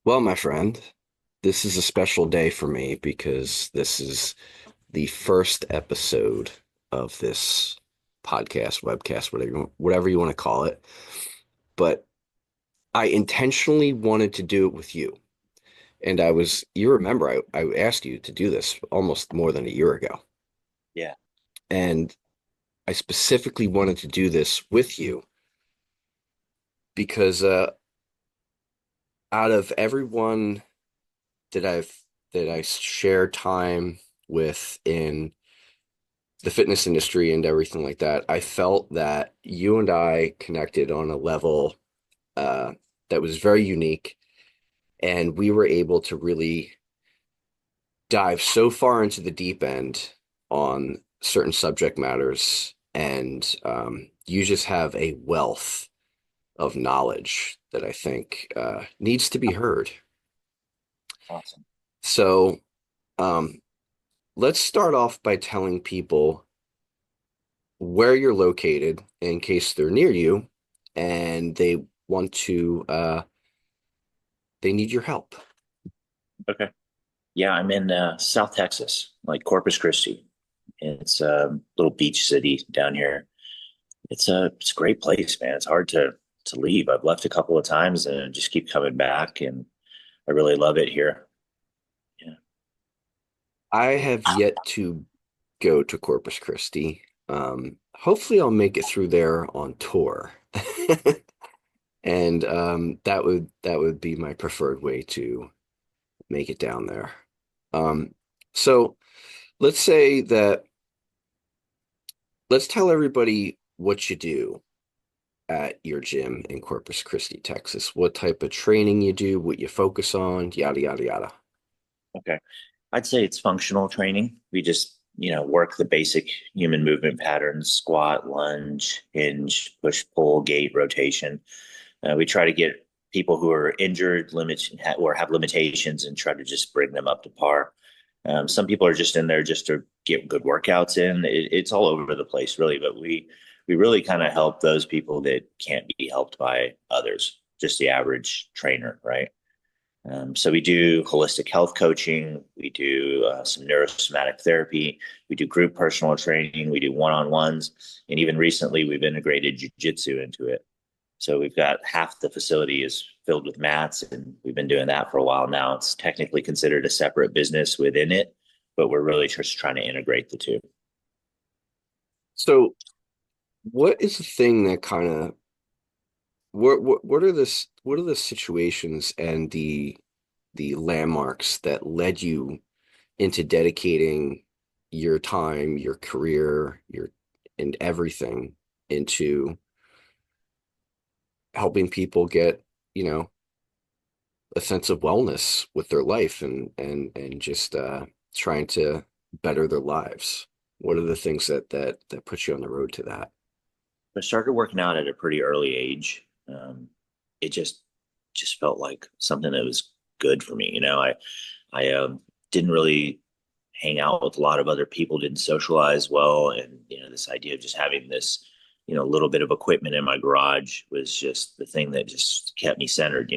Well, my friend, this is a special day for me because this is the first episode of this podcast, webcast, whatever you want to call it. But I intentionally wanted to do it with you. And you remember, I asked you to do this almost more than a year ago. Yeah. And I specifically wanted to do this with you because out of everyone that I share time with in the fitness industry and everything like that, I felt that you and I connected on a level uh, that was very unique, and we were able to really dive so far into the deep end on certain subject matters, and you just have a wealth of knowledge that I think needs to be heard. Awesome. So um, let's start off by telling people where you're located in case they're near you and want to they need your help. Okay. Yeah, I'm in South Texas, like Corpus Christi. It's a little beach city down here. It's a great place, man. It's hard to leave. I've left a couple of times and just keep coming back, and I really love it here. Yeah. I have yet to go to Corpus Christi. Hopefully I'll make it through there on tour. And that would be my preferred way to make it down there. Um, so let's say that let's tell everybody what you do at your gym in Corpus Christi, Texas, what type of training you do, what you focus on, yada, yada, yada. Okay. I'd say it's functional training. We just, work the basic human movement patterns: squat, lunge, hinge, push, pull, gait, rotation. We try to get people who are injured, or have limitations, and try to just bring them up to par. Some people are just in there just to get good workouts in. It's all over the place, really, but we really kind of help those people that can't be helped by others, just the average trainer, right? So we do holistic health coaching, we do some neurosomatic therapy, we do group personal training, we do one-on-ones, and even recently we've integrated jujitsu into it. So we've got half the facility is filled with mats, and we've been doing that for a while now. It's technically considered a separate business within it, but we're really just trying to integrate the two. So what is the thing that kind of what are the situations and the landmarks that led you into dedicating your time, your career, your and everything into helping people get, you know, a sense of wellness with their life and just trying to better their lives. What are the things that put you on the road to that? I started working out at a pretty early age. It just felt like something that was good for me. I didn't really hang out with a lot of other people, didn't socialize well, and this idea of just having this little bit of equipment in my garage was just the thing that just kept me centered.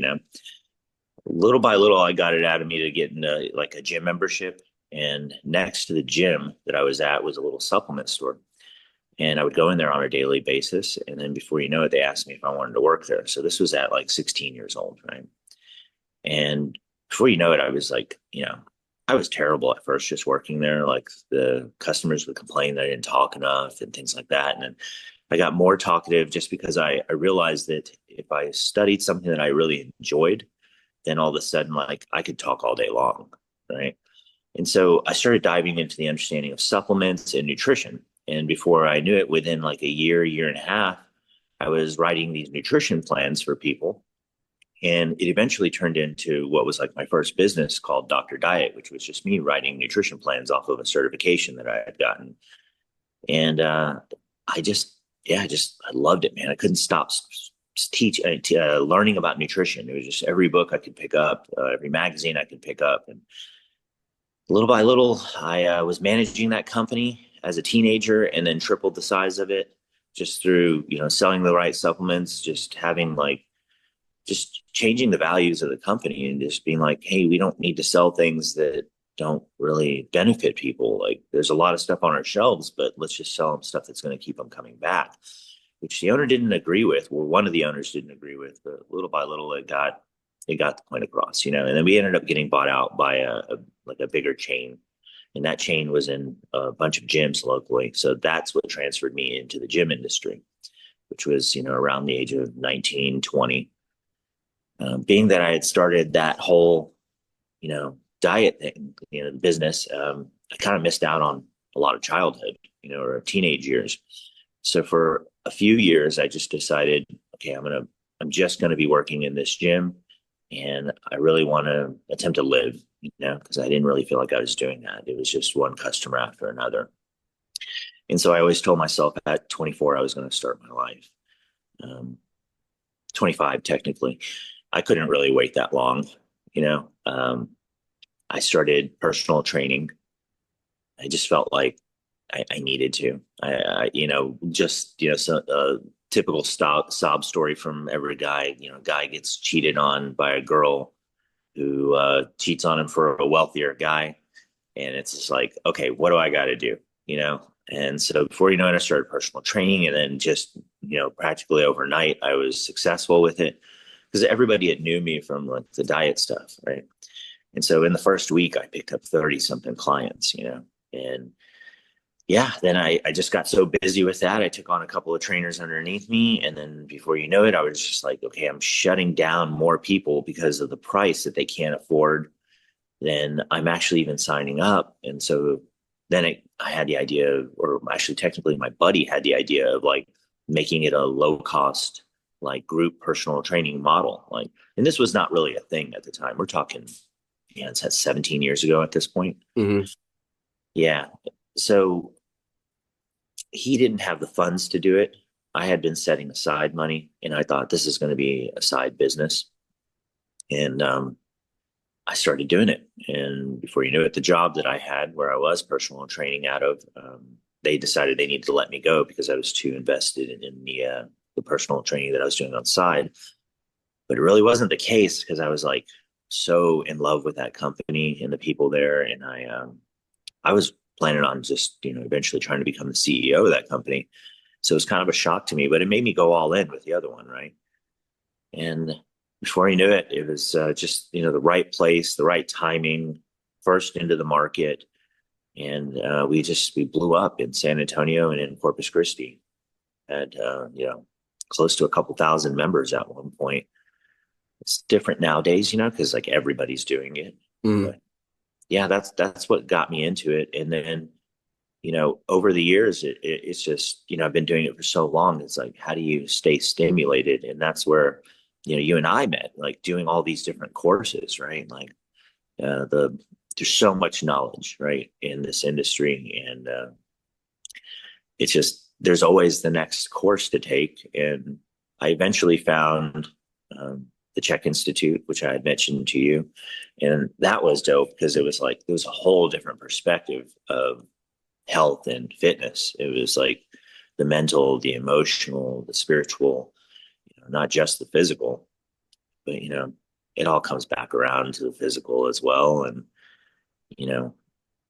Little by little, I got it out of me to get into like a gym membership. And next to the gym that I was at was a little supplement store. And I would go in there on a daily basis. And then before you know it, they asked me if I wanted to work there. So this was at like 16 years old, right? And before you know it, I was like, I was terrible at first just working there. Like the customers would complain that I didn't talk enough and things like that. And then I got more talkative just because I realized that if I studied something that I really enjoyed, then all of a sudden, like I could talk all day long, right? And so I started diving into the understanding of supplements and nutrition. And before I knew it, within like a year and a half, I was writing these nutrition plans for people. And it eventually turned into what was like my first business called Dr. Diet, which was just me writing nutrition plans off of a certification that I had gotten. And I loved it, man. I couldn't stop learning about nutrition. It was just every book I could pick up, every magazine I could pick up. And little by little, I was managing that company as a teenager and then tripled the size of it just through, selling the right supplements, just having like just changing the values of the company and just being like, hey, we don't need to sell things that don't really benefit people. Like there's a lot of stuff on our shelves, but let's just sell them stuff that's going to keep them coming back, which the owner didn't agree with. Well, one of the owners didn't agree with, but little by little it got the point across, you know. And then we ended up getting bought out by a bigger chain, and that chain was in a bunch of gyms locally. So that's what transferred me into the gym industry, which was, you know, around the age of 19, 20. Being that I had started that whole, you know, diet thing, you know, business, I kind of missed out on a lot of childhood, you know, or teenage years. So for a few years, I just decided, okay, I'm just going to be working in this gym, and I really want to attempt to live, you know, because I didn't really feel like I was doing that. It was just one customer after another. And so I always told myself at 24, I was going to start my life. Um, 25, technically. I couldn't really wait that long, you know. I started personal training. I just felt like I needed to. You know, just, you know, so, typical sob story from every guy. You know, guy gets cheated on by a girl who cheats on him for a wealthier guy, and it's just like, okay, what do I got to do? You know. And so before you know it, I started personal training, and then just, you know, practically overnight, I was successful with it because everybody had knew me from like the diet stuff, right? And so in the first week, I picked up 30 something clients, you know. And yeah, then I just got so busy with that. I took on a couple of trainers underneath me. And then before you know it, I was just like, okay, I'm shutting down more people because of the price that they can't afford than I'm actually even signing up. And so then I had the idea, or actually technically my buddy had the idea of like making it a low cost, like group personal training model. Like, and this was not really a thing at the time. We're talking, yeah, it's 17 years ago at this point. Hmm. Yeah. So he didn't have the funds to do it. I had been setting aside money, and I thought this is going to be a side business. And I started doing it. And before you knew it, the job that I had where I was personal training out of, they decided they needed to let me go because I was too invested in the personal training that I was doing on the side. But it really wasn't the case because I was like so in love with that company and the people there. And I was planning on just, you know, eventually trying to become the CEO of that company. So it was kind of a shock to me, but it made me go all in with the other one, right? And before you knew it, it was just, you know, the right place, the right timing, first into the market. And we blew up in San Antonio and in Corpus Christi. Had, you know, close to a couple thousand members at one point. It's different nowadays, you know, because like everybody's doing it. Hmm. But yeah, that's what got me into it. And then, you know, over the years, it's just, you know, I've been doing it for so long. It's like, how do you stay stimulated? And that's where, you know, you and I met, like doing all these different courses, right? Like there's so much knowledge, right, in this industry. And it's just, there's always the next course to take. And I eventually found the Chek Institute, which I had mentioned to you. And that was dope because it was like, it was a whole different perspective of health and fitness. It was like the mental, the emotional, the spiritual, you know, not just the physical, but, you know, it all comes back around to the physical as well. And, you know,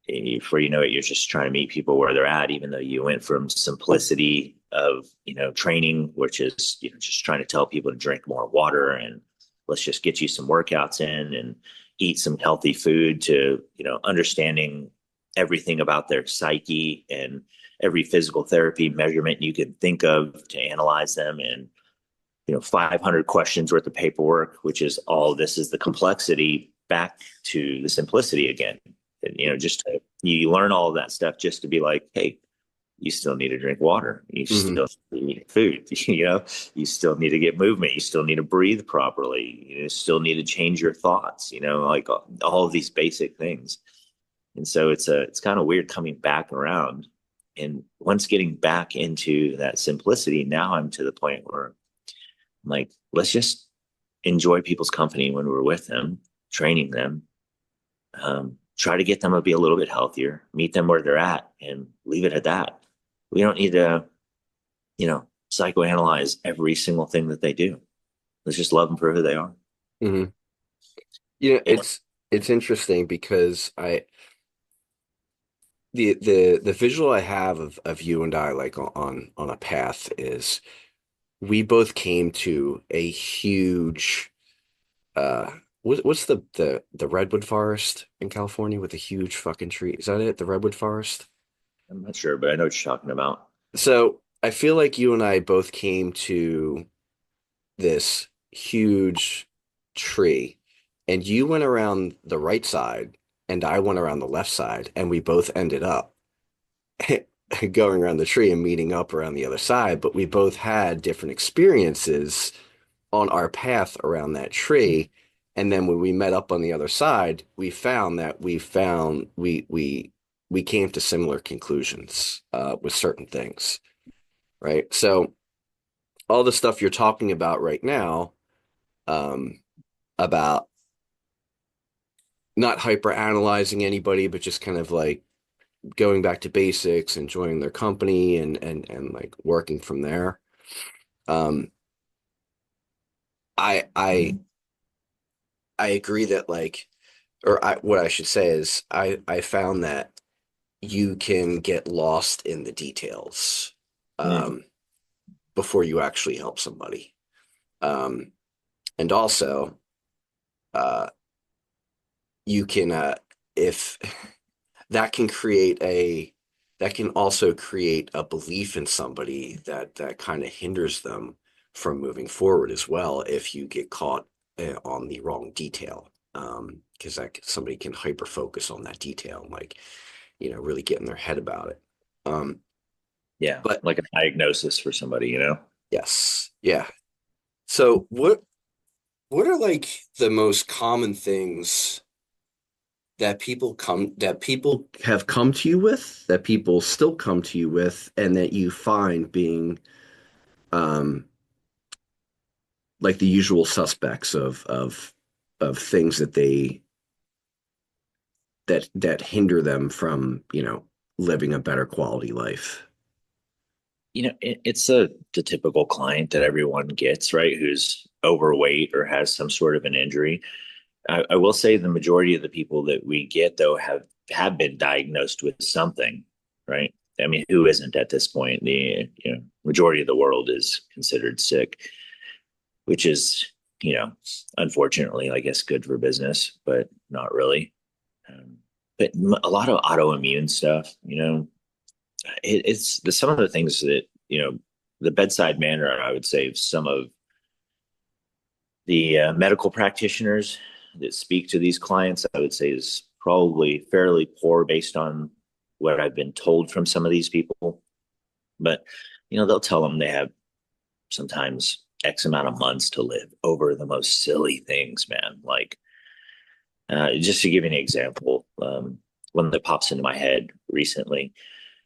before you know it, you're just trying to meet people where they're at, even though you went from simplicity of, you know, training, which is, you know, just trying to tell people to drink more water and let's just get you some workouts in and eat some healthy food, to, you know, understanding everything about their psyche and every physical therapy measurement you can think of to analyze them, and, you know, 500 questions worth of paperwork, which is all, this is the complexity back to the simplicity again. And, you know, just you learn all of that stuff just to be like, hey, you still need to drink water. You Hmm. still need food. You know, you still need to get movement. You still need to breathe properly. You still need to change your thoughts. You know, like all of these basic things. And so it's kind of weird coming back around. And once getting back into that simplicity, now I'm to the point where I'm like, let's just enjoy people's company when we're with them, training them, try to get them to be a little bit healthier, meet them where they're at, and leave it at that. We don't need to, you know, psychoanalyze every single thing that they do. Let's just love them for who they are. Hmm. You know, Yeah. it's interesting because the visual I have of you and I like on a path is we both came to a huge uh what's the redwood forest in California with the huge fucking tree? Is that it? The redwood forest? I'm not sure, but I know what you're talking about. So I feel like you and I both came to this huge tree, and you went around the right side, and I went around the left side, and we both ended up going around the tree and meeting up around the other side, but we both had different experiences on our path around that tree. And then when we met up on the other side, we came to similar conclusions with certain things, right? So all the stuff you're talking about right now, um, about not hyper analyzing anybody, but just kind of like going back to basics, enjoying their company and like working from there. Um, I I agree that like, what I should say is I found that you can get lost in the details Mm. um, before you actually help somebody. Um, and also, uh, you can if that can create a that can also create a belief in somebody that kind of hinders them from moving forward as well if you get caught on the wrong detail. Because somebody can hyper focus on that detail and like, really get in their head about it. Um, Yeah, but like a diagnosis for somebody, you know? yes, yeah. So what are like the most common things that people have come to you with, that people still come to you with, and that you find being um like the usual suspects of things that hinder them from, living a better quality life. It's the typical client that everyone gets, right? Who's overweight or has some sort of an injury. I will say the majority of the people that we get though have been diagnosed with something, right? I mean, who isn't at this point? The majority of the world is considered sick, which is you know unfortunately, I guess, good for business, but not really. Um, but a lot of autoimmune stuff, some of the things that the bedside manner, I would say, of some of the medical practitioners that speak to these clients, I would say, is probably fairly poor based on what I've been told from some of these people. But they'll tell them they have sometimes X amount of months to live over the most silly things, man. Like, just to give you an example, one that pops into my head recently,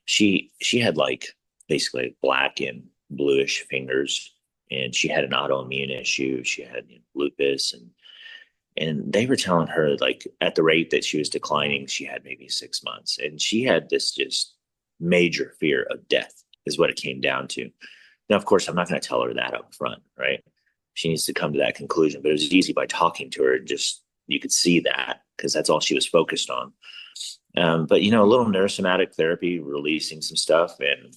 she had like basically black and bluish fingers, and she had an autoimmune issue. She had lupus, and they were telling her like at the rate that she was declining, she had maybe 6 months, and she had this just major fear of death, is what it came down to. Now, of course, I'm not going to tell her that up front, right? She needs to come to that conclusion, but it was easy by talking to her. Just you could see that because that's all she was focused on. But a little neurosomatic therapy, releasing some stuff, and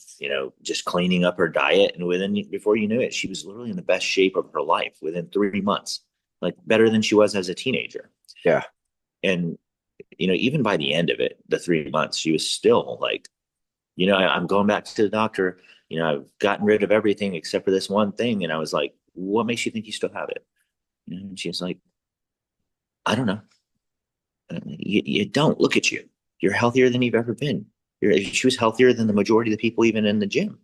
just cleaning up her diet, and before you knew it, she was literally in the best shape of her life within 3 months, like better than she was as a teenager. Yeah. And even by the end of it, the 3 months, she was still like, I'm going back to the doctor. I've gotten rid of everything except for this one thing. And I was like, what makes you think you still have it? And she's like, I don't know. You don't look at you. You're healthier than you've ever been. She was healthier than the majority of the people, even in the gym.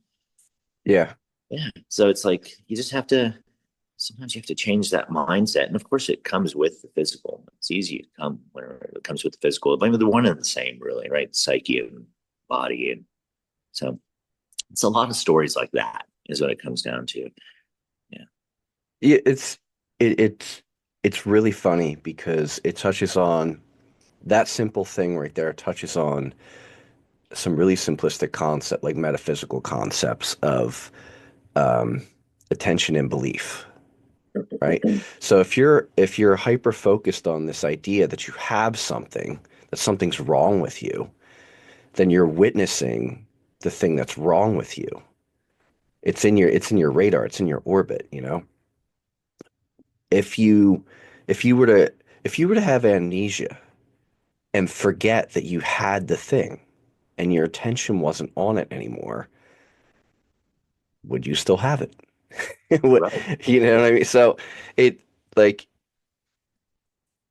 Yeah. Yeah. So it's like you just have to. Sometimes you have to change that mindset, and of course, it comes with the physical. It's easy to come when it comes with the physical. But they're one and the same, really, right? Psyche and body, and so it's a lot of stories like that is what it comes down to. Yeah. Yeah, it's really funny because it touches on that simple thing right there, touches on some really simplistic concept, like metaphysical concepts of um, attention and belief. right? So if you're hyper focused on this idea that you have something, that something's wrong with you, then you're witnessing the thing that's wrong with you. It's in your radar, it's in your orbit, you know? If you if you were to if you were to have amnesia and forget that you had the thing and your attention wasn't on it anymore, would you still have it? Right. You know what I mean? So it like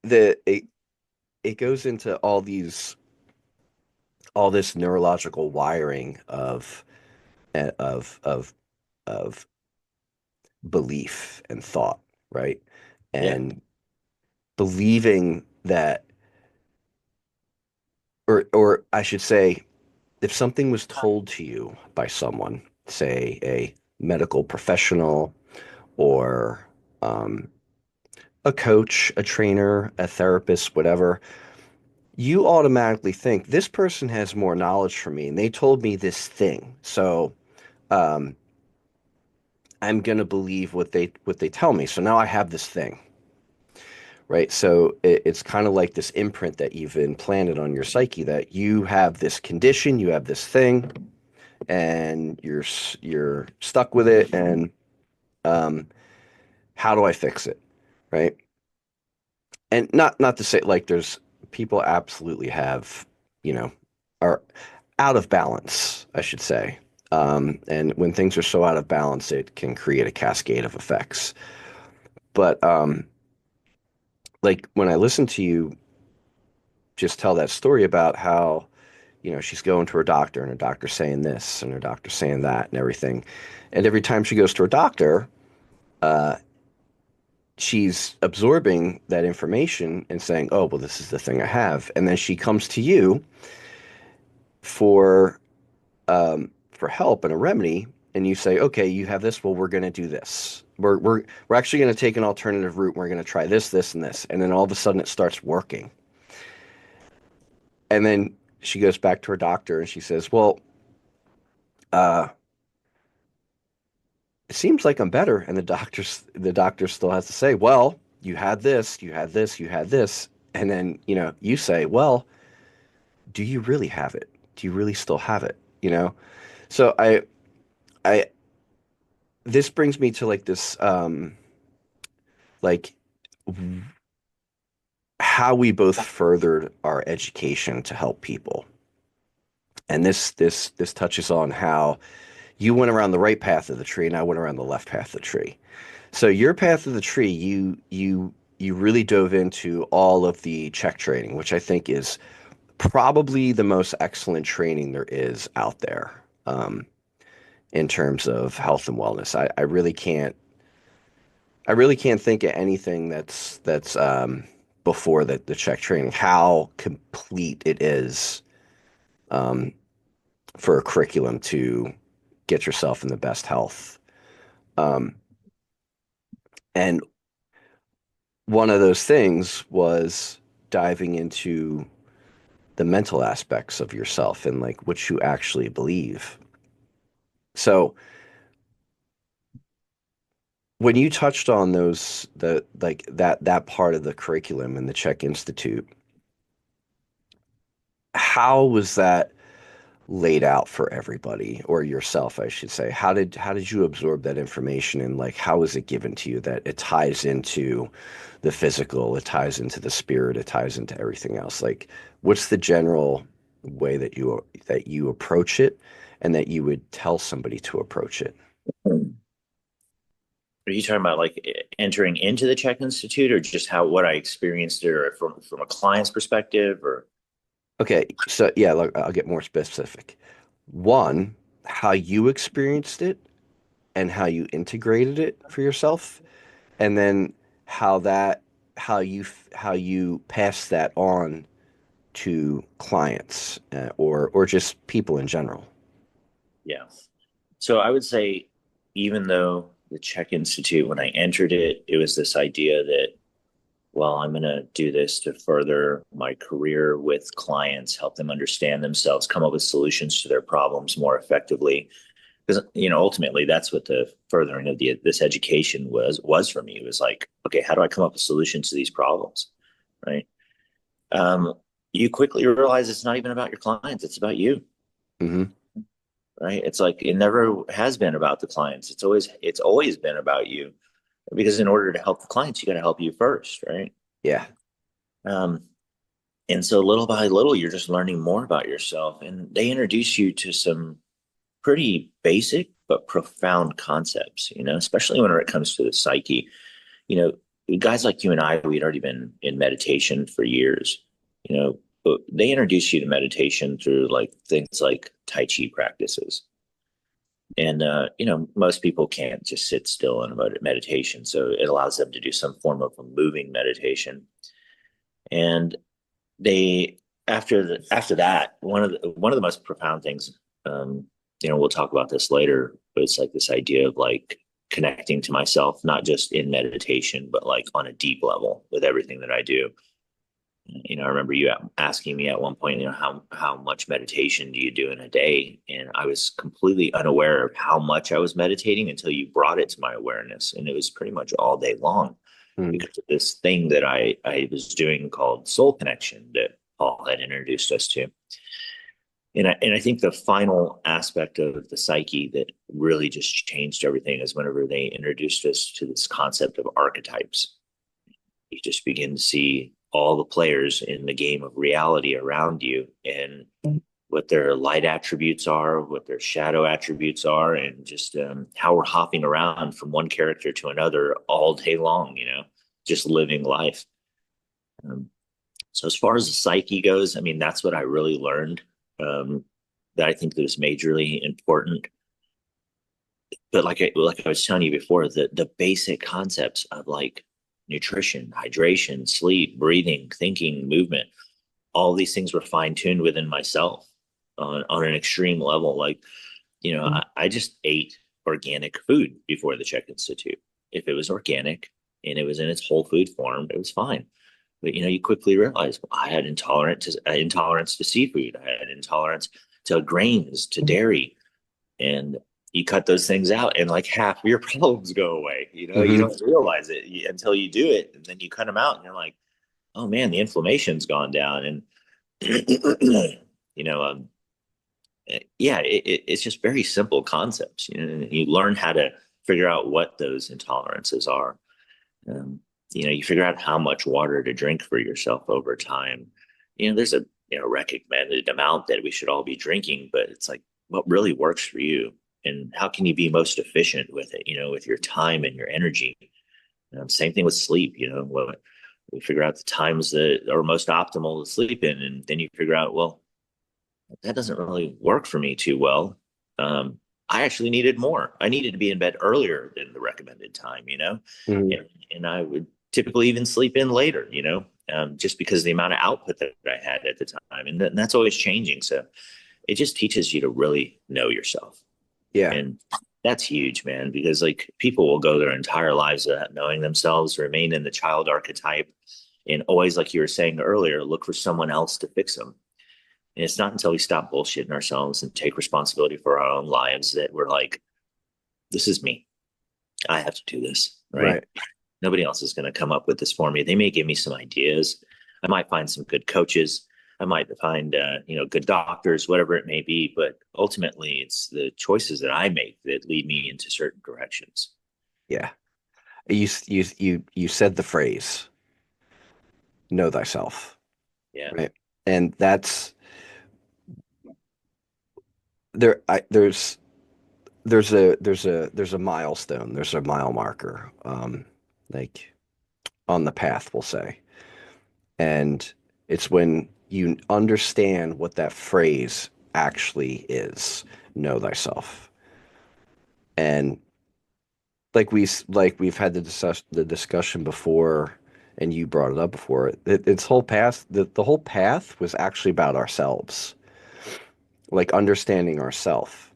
the it goes into all this neurological wiring of of belief and thought, right? Yeah. And believing that, or I should say, if something was told to you by someone, say a medical professional or um, a coach, a trainer, a therapist, whatever, you automatically think this person has more knowledge from me and they told me this thing. So um, I'm gonna believe what they tell me. So now I have this thing, right? So it's kind of like this imprint that you've implanted on your psyche that you have this condition, you have this thing, and you're stuck with it. And um, how do I fix it, right? And not to say like there's people absolutely have, you know, are out of balance, I should say. And when things are so out of balance, it can create a cascade of effects. But like when I listen to you just tell that story about how, she's going to her doctor and her doctor's saying this and her doctor's saying that and everything. And every time she goes to her doctor, uh, she's absorbing that information and saying, oh, well, this is the thing I have. And then she comes to you for for help and a remedy, and you say, okay, you have this. Well, we're going to do this. We're actually going to take an alternative route. We're going to try this, this, and this. And then all of a sudden it starts working. And then she goes back to her doctor and she says, well, uh, it seems like I'm better. And the doctor still has to say, well, you had this, you had this, you had this. And then, you say, well, do you really have it? Do you really still have it? So I, this brings me to like this, like how we both furthered our education to help people. And this touches on how you went around the right path of the tree and I went around the left path of the tree. So your path of the tree, you really dove into all of the check training, which I think is probably the most excellent training there is out there in terms of health and wellness. I really can't think of anything that's before the check training. How complete it is um, for a curriculum to get yourself in the best health. Um, and one of those things was diving into the mental aspects of yourself and like what you actually believe. So when you touched on those the like that part of the curriculum in the Czech Institute, how was that laid out for everybody or yourself, I should say? How did you absorb that information and like how was it given to you that it ties into the physical, it ties into the spirit, it ties into everything else? Like what's the general way that you approach it and that you would tell somebody to approach it? Are you talking about like entering into the Czech Institute, or just how what I experienced it, or from a client's perspective, or Okay, so yeah, look, I'll get more specific. One, how you experienced it and how you integrated it for yourself, and then how that how you pass that on to clients or just people in general. yeah. So I would say, even though the Czech Institute, when I entered it, it was this idea that, well, I'm going to do this to further my career with clients, help them understand themselves, come up with solutions to their problems more effectively. because ultimately that's what the furthering of this education was for me. It was like, okay, how do I come up with solutions to these problems, right? Um, you quickly realize it's not even about your clients; it's about you, Hmm. right? It's like it never has been about the clients. It's always been about you, because in order to help the clients, you got to help you first, right? Yeah. Um, and so little by little, you're just learning more about yourself, and they introduce you to some pretty basic but profound concepts, especially when it comes to the psyche. You Guys like you and I, we'd already been in meditation for years, but they introduce you to meditation through like things like Tai Chi practices. And, most people can't just sit still in a meditation. So it allows them to do some form of a moving meditation. And they, after that, one of the most profound things, um, we'll talk about this later, but it's like this idea of like connecting to myself, not just in meditation, but like on a deep level with everything that I do. I remember you asking me at one point, how much meditation do you do in a day? And I was completely unaware of how much I was meditating until you brought it to my awareness. And it was pretty much all day long Hmm. because of this thing that I was doing called soul connection that Paul had introduced us to. And I think the final aspect of the psyche that really just changed everything is whenever they introduced us to this concept of archetypes. You just begin to see all the players in the game of reality around you and what their light attributes are, what their shadow attributes are, and just how we're hopping around from one character to another all day long, just living life. Um, so as far as the psyche goes, I mean, that's what I really learned, um, that I think that is majorly important. But like I was telling you before, the basic concepts of like nutrition, hydration, sleep, breathing, thinking, movement, all these things were fine tuned within myself on an extreme level. Like, I just ate organic food before the Chek Institute. If it was organic and it was in its whole food form, it was fine. But you quickly realize, well, I had intolerance to seafood. I had intolerance to grains, to dairy, and you cut those things out, and like half of your problems go away. You Hmm. don't realize it until you do it, and then you cut them out, and you're like, oh man, the inflammation's gone down, and you know, um, yeah, it's just very simple concepts. You learn how to figure out what those intolerances are. Um, you figure out how much water to drink for yourself over time. There's a recommended amount that we should all be drinking, but it's like what really works for you, and how can you be most efficient with it? With your time and your energy. Same thing with sleep. What we figure out the times that are most optimal to sleep in, and then you figure out, well, that doesn't really work for me too well. I actually needed more. I needed to be in bed earlier than the recommended time, Hmm. and I would typically even sleep in later, just because of the amount of output that I had at the time. And that's always changing. So it just teaches you to really know yourself. Yeah. And that's huge, man, because like people will go their entire lives without knowing themselves, remain in the child archetype, and always, like you were saying earlier, look for someone else to fix them. And it's not until we stop bullshitting ourselves and take responsibility for our own lives that we're like, this is me. I have to do this, right? Right. Nobody else is going to come up with this for me. They may give me some ideas. I might find some good coaches. I might find, good doctors, whatever it may be. But ultimately, it's the choices that I make that lead me into certain directions. Yeah. You said the phrase "know thyself," Yeah. right? And that's there. There's a milestone. There's a mile marker, like on the path, we'll say, and it's when you understand what that phrase actually is. Know thyself, and we've had the discussion before, and you brought it up before. Its whole path, the whole path was actually about ourselves, like understanding ourself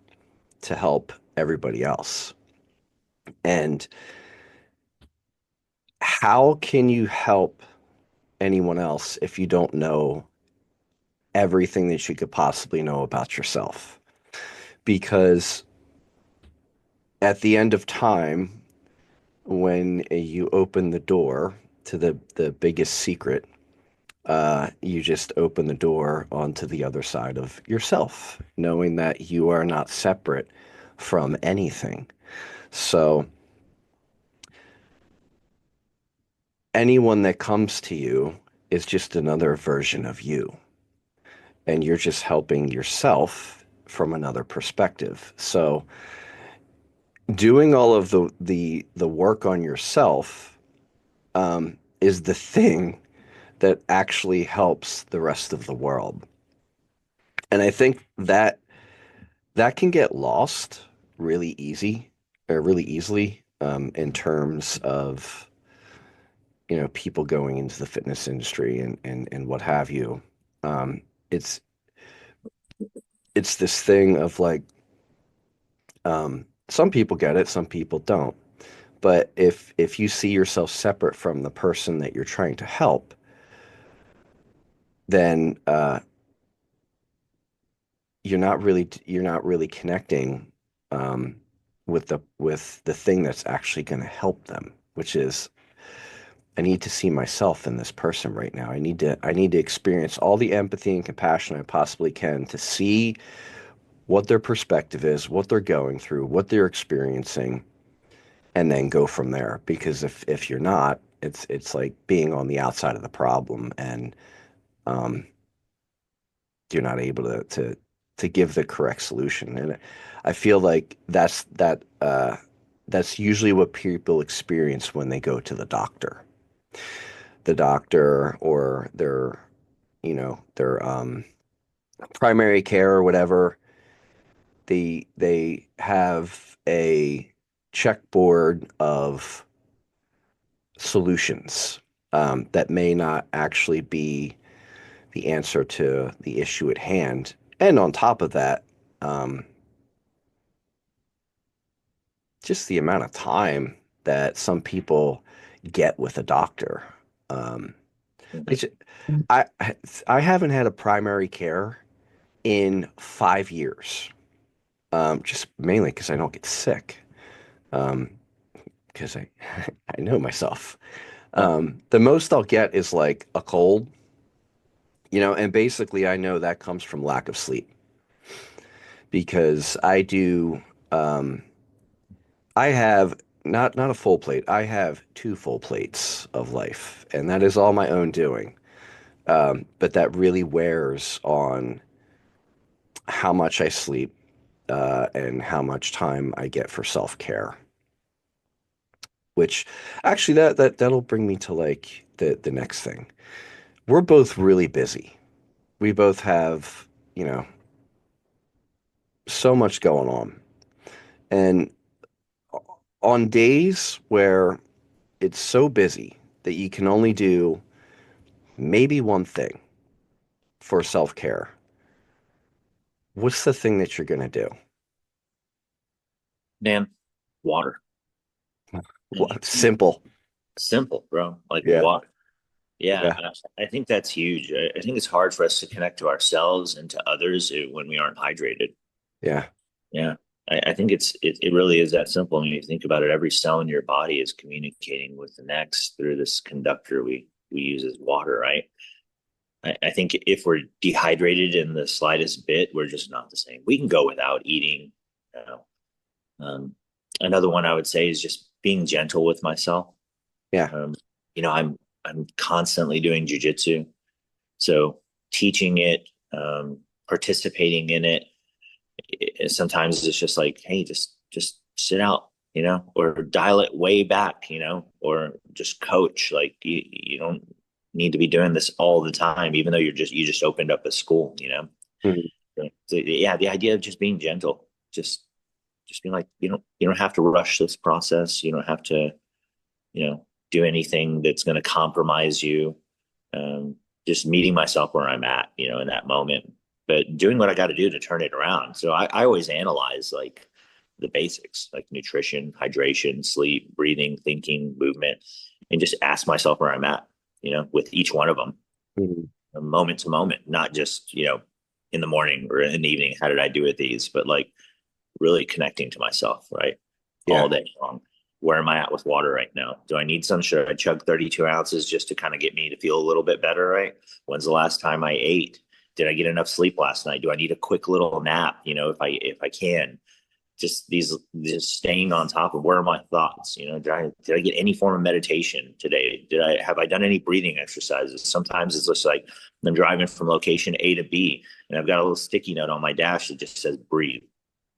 to help everybody else. And how can you help anyone else if you don't know everything that you could possibly know about yourself? Because at the end of time, when you open the door to the biggest secret, you just open the door onto the other side of yourself, knowing that you are not separate from anything. So anyone that comes to you is just another version of you, and you're just helping yourself from another perspective. So doing all of the work on yourself is the thing that actually helps the rest of the world. And I think that that can get lost really easy or really easily in terms of, people going into the fitness industry and what have you. Um, it's it's this thing of like some people get it, some people don't. But if you see yourself separate from the person that you're trying to help, then you're not really connecting um, with the thing that's actually going to help them, which is I need to see myself in this person right now. I need to experience all the empathy and compassion I possibly can to see what their perspective is, what they're going through, what they're experiencing, and then go from there. Because if you're not, it's like being on the outside of the problem, and um, you're not able to give the correct solution. And I feel like that's usually what people experience when they go to the doctor or their primary care or whatever. They have a checkboard of solutions that may not actually be the answer to the issue at hand. And on top of that, um, just the amount of time that some people get with a doctor. Um, Mhm. it's, I I haven't had a primary care in 5 years, just mainly because I don't get sick, because I know myself. Huh. The most I'll get is like a cold, and basically I know that comes from lack of sleep because um, I have not a full plate. I have two full plates of life, and that is all my own doing. But that really wears on how much I sleep and how much time I get for self-care. Which actually that'll bring me to like the next thing. We're both really busy. We both have, you know, so much going on. And on days where it's so busy that you can only do maybe one thing for self-care, what's the thing that you're going to do? Man, water. Simple. Simple, bro. Like Yeah. water. Yeah, Yeah. I think that's huge. I think it's hard for us to connect to ourselves and to others when we aren't hydrated. Yeah. Yeah. I think it really is that simple. When you think about it, every cell in your body is communicating with the next through this conductor we use as water, right? I think if we're dehydrated in the slightest bit, we're just not the same. We can go without eating. You know. Another one I would say is just being gentle with myself. Yeah. Um, I'm constantly doing jujitsu, so teaching it, participating in it, sometimes it's just like, hey, just sit out, or dial it way back, or just coach. Like you don't need to be doing this all the time, even though you just opened up a school. Mhm. So, yeah, the idea of just being gentle, just being like, you don't have to rush this process. You don't have to, do anything that's going to compromise you. Um, just meeting myself where I'm at, in that moment, but doing what I got to do to turn it around. So I always analyze like the basics, like nutrition, hydration, sleep, breathing, thinking, movement, and just ask myself where I'm at, with each one of them, Mhm. moment to moment, not just, in the morning or in the evening. How did I do with these? But like really connecting to myself, right? all Yeah. day long. Where am I at with water right now? Do I need some? Should I chug 32 ounces just to kind of get me to feel a little bit better, right? When's the last time I ate? Did I get enough sleep last night? Do I need a quick little nap? If I can, just staying on top of where are my thoughts. Did I get any form of meditation today? Have I done any breathing exercises? Sometimes it's just like I'm driving from location A to B and I've got a little sticky note on my dash that just says breathe,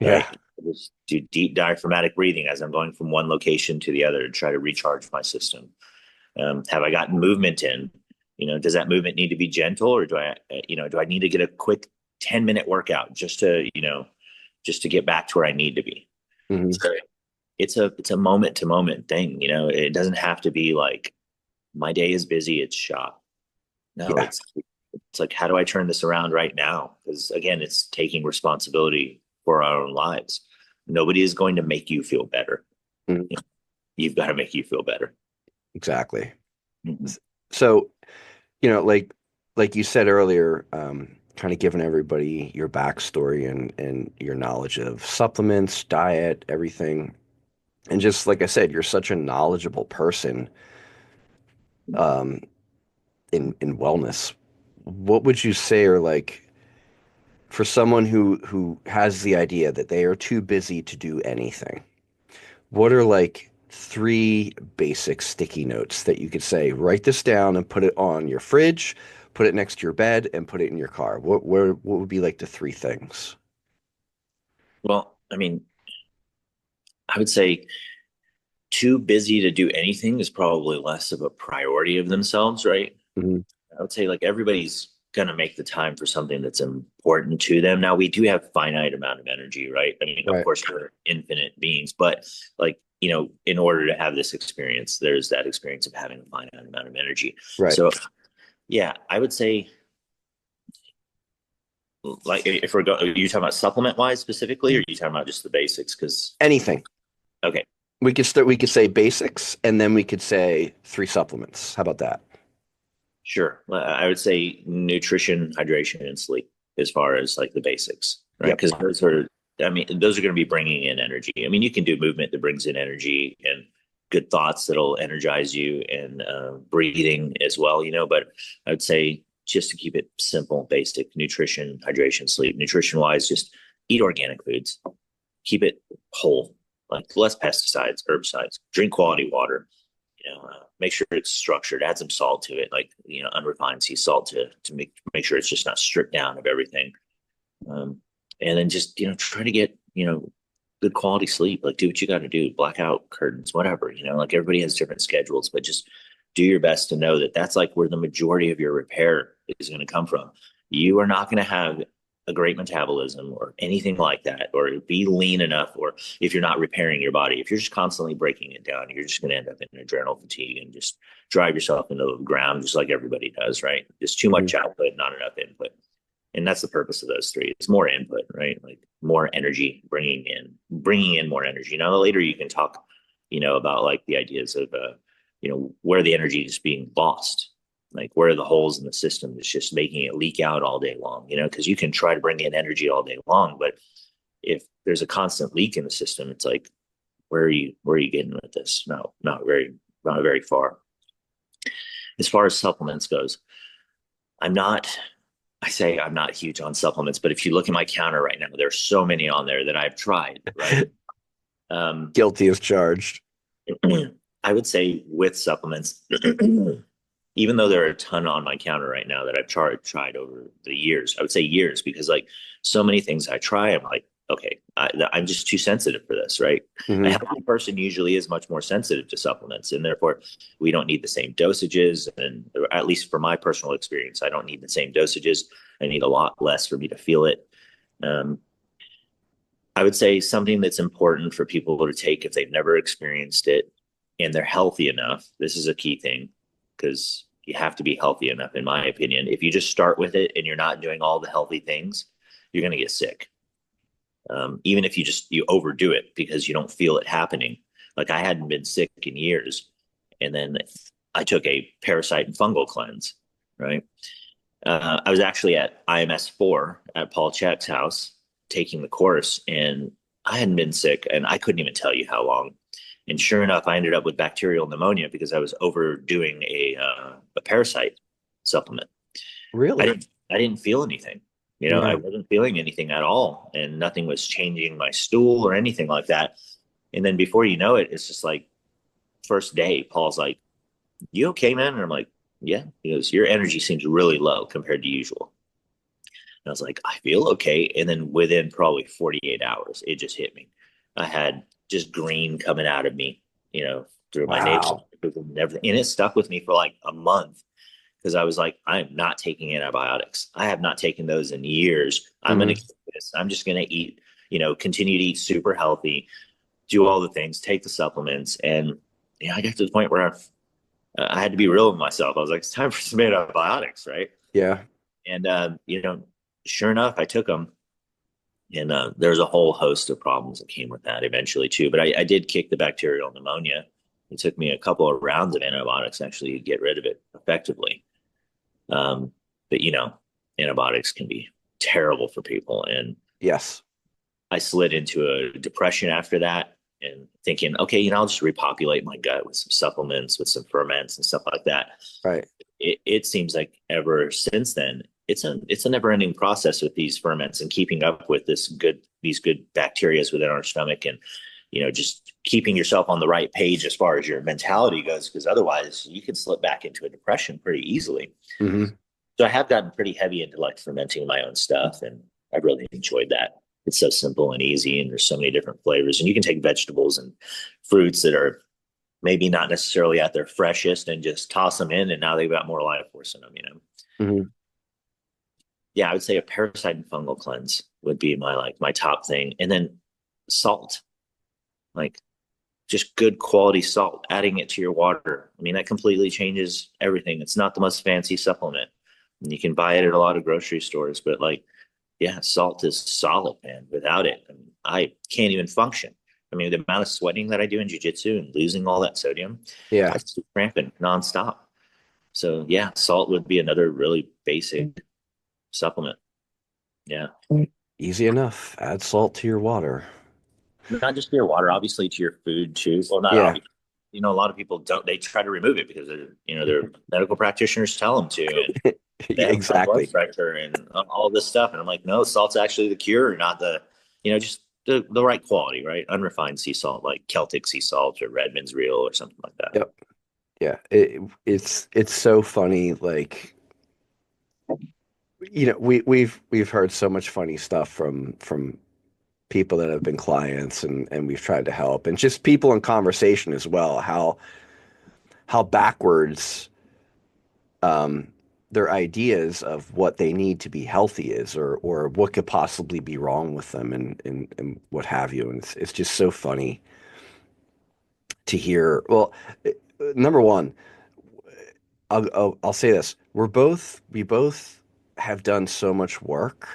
right? Yeah. I just do deep diaphragmatic breathing as I'm going from one location to the other to try to recharge my system. Have I gotten movement in? Does that movement need to be gentle, or do I need to get a quick 10-minute workout just to get back to where I need to be? Hmm. So it's a moment to moment thing. It doesn't have to be like my day is busy, it's shop. No, Yeah. it's like, how do I turn this around right now? Because again, it's taking responsibility for our own lives. Nobody is going to make you feel better. Mhm. You've got to make you feel better. Exactly. Mm-hmm. So, like you said earlier, kind of giving everybody your backstory and your knowledge of supplements, diet, everything. And just like I said, you're such a knowledgeable person um, in wellness. What would you say are like for someone who has the idea that they are too busy to do anything? What are like three basic sticky notes that you could say, write this down and put it on your fridge, put it next to your bed, and put it in your car? What would be like the three things? Well, I mean, I would say too busy to do anything is probably less of a priority of themselves, right? Hmm. I would say like everybody's gonna make the time for something that's important to them. Now we do have finite amount of energy, right? I mean, of Right. course we're infinite beings, but like, in order to have this experience, there's that experience of having a finite amount of energy. Right. So yeah, I would say like if we're going, are you talking about supplement wise specifically, or are you talking about just the basics? Because Anything. okay, We could say basics and then we could say three supplements. How about that? sure. I would say nutrition, hydration, and sleep as far as like the basics, right? Yep. Because those are going to be bringing in energy. I mean, you can do movement that brings in energy and good thoughts that'll energize you and breathing as well, but I would say just to keep it simple, basic nutrition, hydration, sleep. Nutrition wise, just eat organic foods, keep it whole, like less pesticides, herbicides, drink quality water, make sure it's structured, add some salt to it, like, unrefined sea salt to make sure it's just not stripped down of everything. Um, and then just, try to get, good quality sleep, like do what you got to do, black out curtains, whatever, like everybody has different schedules, but just do your best to know that that's like where the majority of your repair is going to come from. You are not going to have a great metabolism or anything like that, or be lean enough, or if you're not repairing your body, if you're just constantly breaking it down, you're just going to end up in adrenal fatigue and just drive yourself into the ground, just like everybody does, right? Just too Hmm. much output, not enough input. And that's the purpose of those three. It's more input, right? Like more energy, bringing in more energy. Now, later you can talk, about like the ideas of, where the energy is being lost, like where are the holes in the system that's just making it leak out all day long, because you can try to bring in energy all day long, but if there's a constant leak in the system, it's like, where are you getting with this? No, not very far. As far as supplements goes, I'm not I say I'm not huge on supplements, but if you look at my counter right now, there's so many on there that I've tried, right? Um, Guilty as charged. I would say with supplements, even though there are a ton on my counter right now that I've tried over the years, I would say years, because like so many things I try, I'm like, okay, I'm just too sensitive for this, right? A Hmm. healthy person usually is much more sensitive to supplements, and therefore we don't need the same dosages. And at least for my personal experience, I don't need the same dosages. I need a lot less for me to feel it. Um, I would say something that's important for people to take if they've never experienced it and they're healthy enough. This is a key thing because you have to be healthy enough, in my opinion. If you just start with it and you're not doing all the healthy things, you're going to get sick. Even if you overdo it because you don't feel it happening. Like I hadn't been sick in years, and then I took a parasite and fungal cleanse. Right. I was actually at IMS 4 at Paul Chek's house taking the course, and I hadn't been sick, and I couldn't even tell you how long. And sure enough, I ended up with bacterial pneumonia because I was overdoing a parasite supplement. Really? I didn't feel anything. You know, I Yeah. wasn't feeling anything at all, and nothing was changing my stool or anything like that. And then before you know it, it's just like first day, Paul's like, "You okay, man?" And I'm like, "Yeah." He goes, "Your energy seems really low compared to usual." And I was like, "I feel okay." And then within probably 48 hours, it just hit me. I had just green coming out of me, you know, through my nasal Wow. and everything. And it stuck with me for like a month because I was like, I'm not taking antibiotics. I have not taken those in years. I'm going to Hmm. keep this. I'm just going to eat, you know, continue to eat super healthy, do all the things, take the supplements. And, you know, I got to the point where I had to be real with myself. I was like, it's time for some antibiotics, right? Yeah. And, you know, sure enough, I took them. And there's a whole host of problems that came with that eventually, too. But I did kick the bacterial pneumonia. It took me a couple of rounds of antibiotics actually to get rid of it effectively. Um, but you know, antibiotics can be terrible for people. And Yes. I slid into a depression after that and thinking, okay, you know, I'll just repopulate my gut with some supplements, with some ferments and stuff like that. Right. It seems like ever since then, it's a never ending process with these ferments and keeping up with these good bacteria within our stomach and you know just keeping yourself on the right page as far as your mentality goes because otherwise you can slip back into a depression pretty easily. Hmm. So I have gotten pretty heavy into like fermenting my own stuff, and I've really enjoyed that. It's so simple and easy, and there's so many different flavors. And you can take vegetables and fruits that are maybe not necessarily at their freshest and just toss them in, and now they've got more life force in them. You know, Hmm. yeah, I would say a parasite and fungal cleanse would be my like my top thing, and then salt, like just good quality salt, adding it to your water. I mean, that completely changes everything. It's not the most fancy supplement. And you can buy it at a lot of grocery stores, but like, yeah, salt is solid, man. Without it, I mean, I can't even function. I mean, the amount of sweating that I do in jujitsu and losing all that sodium, I Yeah. keep cramping nonstop. So yeah, salt would be another really basic supplement. Yeah. Easy enough. Add salt to your water. Not just to your water, obviously to your food too. Well, not Yeah. obviously. You know, a lot of people don't. They try to remove it because you know their medical practitioners tell them to, and they have high blood Exactly. pressure and all this stuff. And I'm like, no, salt's actually the cure, not the, you know, just the right quality, right? Unrefined sea salt, like Celtic sea salt or Redmond's Real or something like that. Yep. Yeah. It's so funny. Like, we've heard so much funny stuff from people that have been clients and we've tried to help and just people in conversation as well, how backwards um their ideas of what they need to be healthy is or what could possibly be wrong with them and what have you. And it's just so funny to hear. Well, number one, I'll say this. We both have done so much work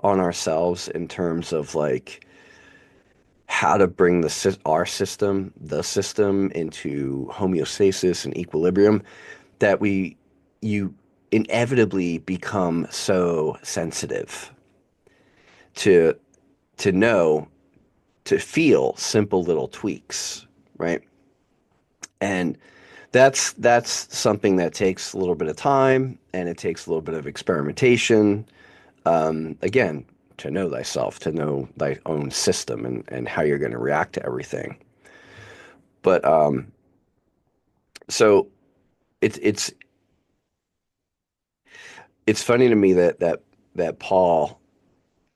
on ourselves in terms of like how to bring the system into homeostasis and equilibrium that you inevitably become so sensitive to to know to feel simple little tweaks, right? And that's something that takes a little bit of time and it takes a little bit of experimentation. Again, to know thyself, to know thy own system and how you're going to react to everything. But so it's it's funny to me that Paul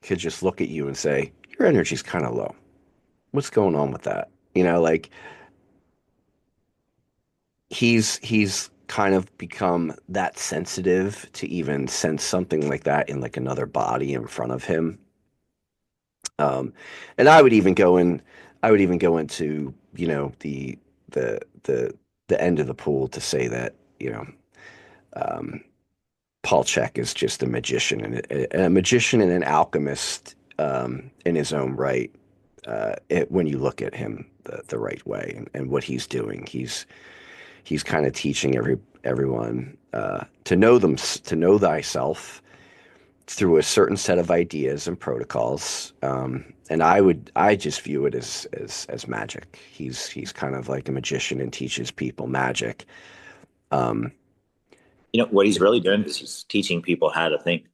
could just look at you and say, "Your energy's kind of low. What's going on with that?" Like he's kind of become that sensitive to even sense something like that in like another body in front of him. Um, and I would even go into, the the the end of the pool to say that, um, Paul Chek is just a magician and a magician and an alchemist in his own right. When you look at him the right way and what he's doing, he's kind of teaching everyone to know thyself, through a certain set of ideas and protocols. And I just view it as magic. He's kind of like a magician and teaches people magic. Um, You know, what he's really doing is he's teaching people how to think.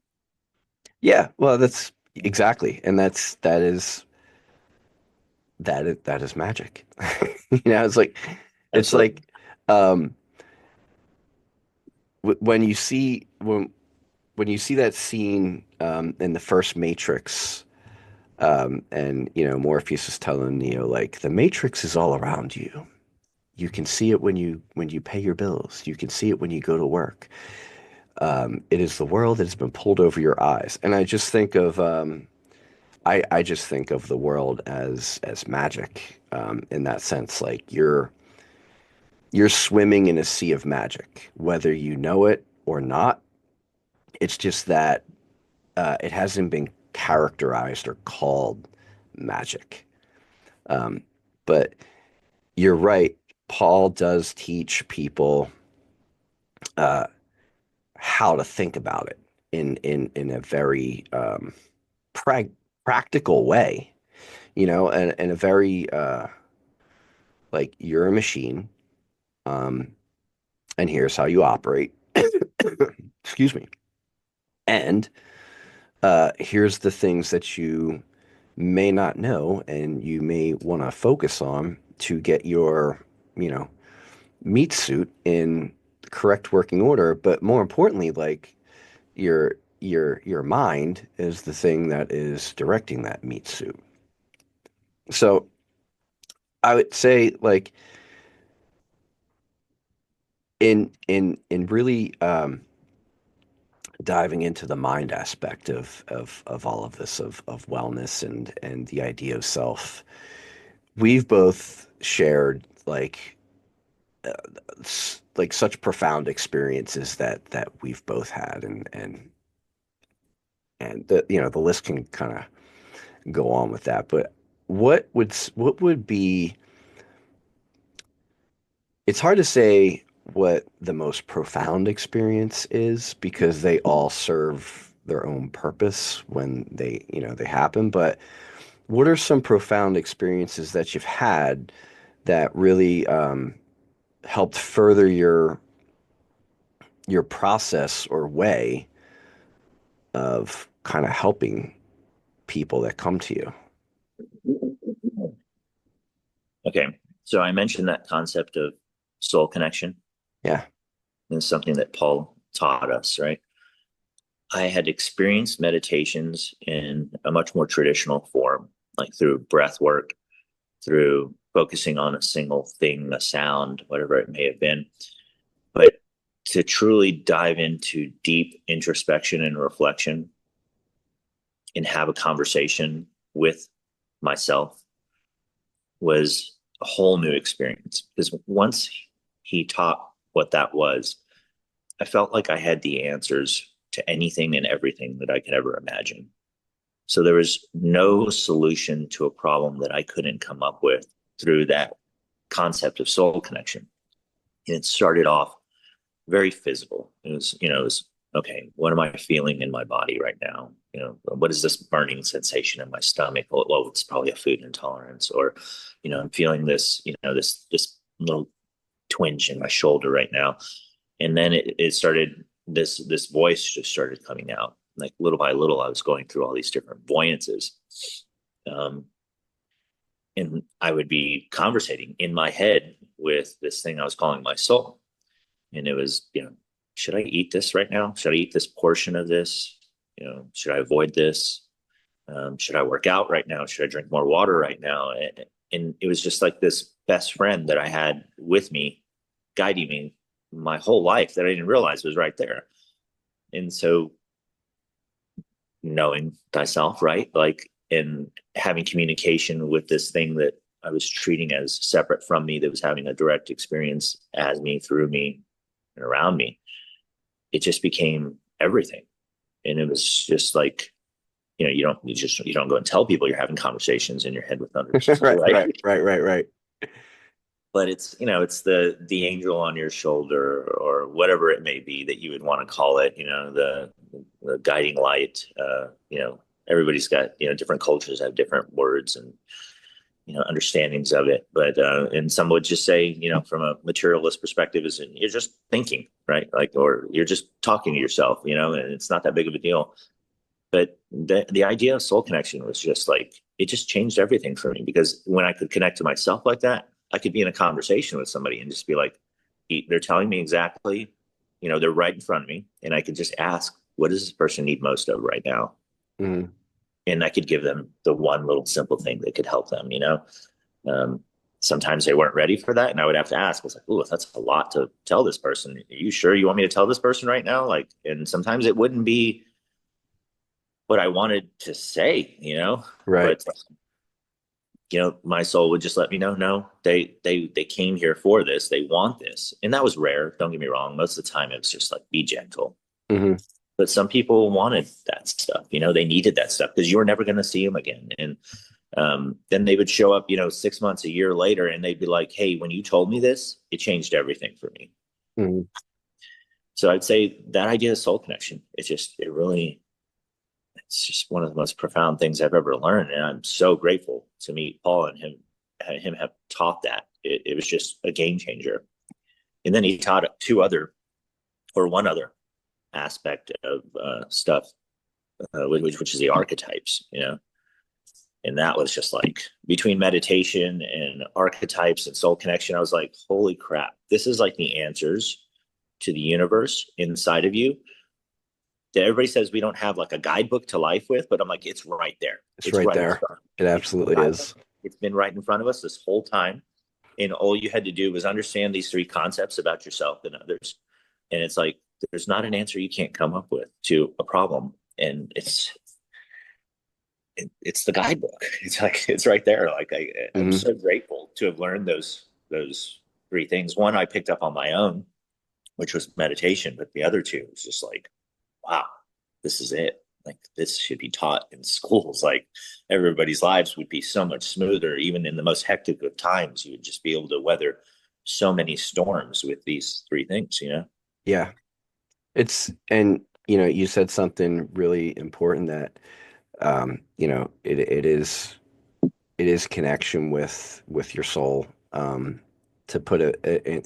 yeah, well, that's exactly, and that is magic. You know, it's Absolutely. like um, when you see when you see that scene in the first Matrix. And you know, Morpheus is telling Neo like the Matrix is all around you. You can see it when you pay your bills. You can see it when you go to work. It is the world that has been pulled over your eyes. And I just think of I just think of the world as magic in that sense. Like you're swimming in a sea of magic, whether you know it or not. It's just that it hasn't been characterized or called magic. Um, but you're right. Paul does teach people uh, how to think about it in a very prag practical way, you know, and in a very like you're a machine, um, and here's how you operate. Excuse me. And here's the things that you may not know and you may want to focus on to get your, you know, meat suit in correct working order. But more importantly, like your mind is the thing that is directing that meat suit. So I would say like in really diving into the mind aspect of all of this of wellness and the idea of self, we've both shared like such profound experiences that we've both had and the you know the list can kind of go on with that. But what would be it's hard to say what the most profound experience is because they all serve their own purpose when they, you know, they happen. But what are some profound experiences that you've had that really helped further your process or way of kind of helping people that come to you? Okay. So I mentioned that concept of soul connection Yeah. and something that Paul taught us, right? I had experienced meditations in a much more traditional form, like through breath work, through focusing on a single thing, a sound, whatever it may have been. But to truly dive into deep introspection and reflection and have a conversation with myself was a whole new experience. Because once he taught what that was, I felt like I had the answers to anything and everything that I could ever imagine. So there was no solution to a problem that I couldn't come up with through that concept of soul connection. And it started off very physical. It was okay, what am I feeling in my body right now? You know, what is this burning sensation in my stomach? Well, it's probably a food intolerance, or, I'm feeling this, this little twinge in my shoulder right now. And then it started, this voice just started coming out. Like little by little, I was going through all these different voyances. Um, and I would be conversating in my head with this thing I was calling my soul. And it was, should I eat this right now? Should I eat this portion of this? Should I avoid this? Should I work out right now? Should I drink more water right now? And it was just like this best friend that I had with me, guiding me my whole life that I didn't realize was right there. And so knowing thyself, right? Like, and having communication with this thing that I was treating as separate from me, that was having a direct experience as me, through me, and around me, it just became everything. And it was just like, you don't go and tell people you're having conversations in your head with other people, Right, right? right, right, right, right. But it's the angel on your shoulder, or whatever it may be that you would want to call it, the the guiding light. Everybody's got, different cultures have different words and, understandings of it. But, and some would just say, from a materialist perspective, is you're just thinking, right? Like, or you're just talking to yourself, and it's not that big of a deal. But the idea of soul connection was just like, it just changed everything for me, because when I could connect to myself like that, I could be in a conversation with somebody and just be like, they're telling me exactly, they're right in front of me. And I could just ask, what does this person need most of right now? Mm-hmm. And I could give them the one little simple thing that could help them. Um, Sometimes they weren't ready for that. And I would have to ask, I was like, oh, that's a lot to tell this person. Are you sure you want me to tell this person right now? Like, and sometimes it wouldn't be what I wanted to say. Right. But my soul would just let me know, no, they came here for this. They want this. And that was rare. Don't get me wrong. Most of the time it was just like, be gentle. Mm-hmm. But some people wanted that stuff. They needed that stuff because you were never going to see them again. And then they would show up, 6 months, a year later, and they'd be like, hey, when you told me this, it changed everything for me. Mm-hmm. So I'd say that idea of soul connection, it's just one of the most profound things I've ever learned. And I'm so grateful to meet Paul and him have taught that. It was just a game changer. And then he taught one other aspect of stuff, which is the archetypes. And that was just like, between meditation and archetypes and soul connection, I was like, holy crap, this is like the answers to the universe inside of you that everybody says we don't have like a guidebook to life with, but I'm like, it's right there. It's It's right right in there. front. It It's the absolutely guidebook. is. It's been right in front of us this whole time. And all you had to do was understand these three concepts about yourself and others. And it's like, there's not an answer you can't come up with to a problem. And it's the guidebook. It's like, it's right there. Like, I'm Mm-hmm. so grateful to have learned those three things. One I picked up on my own, which was meditation, but the other two was just like, wow, this is it. Like, this should be taught in schools. Like, everybody's lives would be so much smoother. Even in the most hectic of times, you would just be able to weather so many storms with these three things. Yeah. And you said something really important that it is connection with your soul, to put it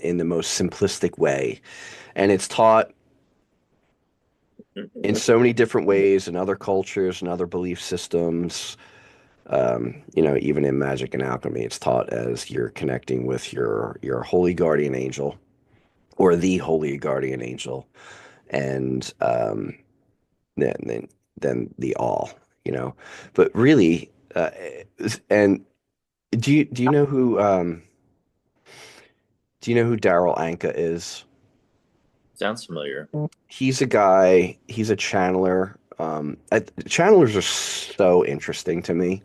in the most simplistic way. And it's taught in so many different ways in other cultures and other belief systems. Even in magic and alchemy, it's taught as you're connecting with your holy guardian angel or the holy guardian angel, and then the all, you know. But really, and do you know who Daryl Anka is? Sounds familiar. He's a guy. He's a channeler. Channelers are so interesting to me,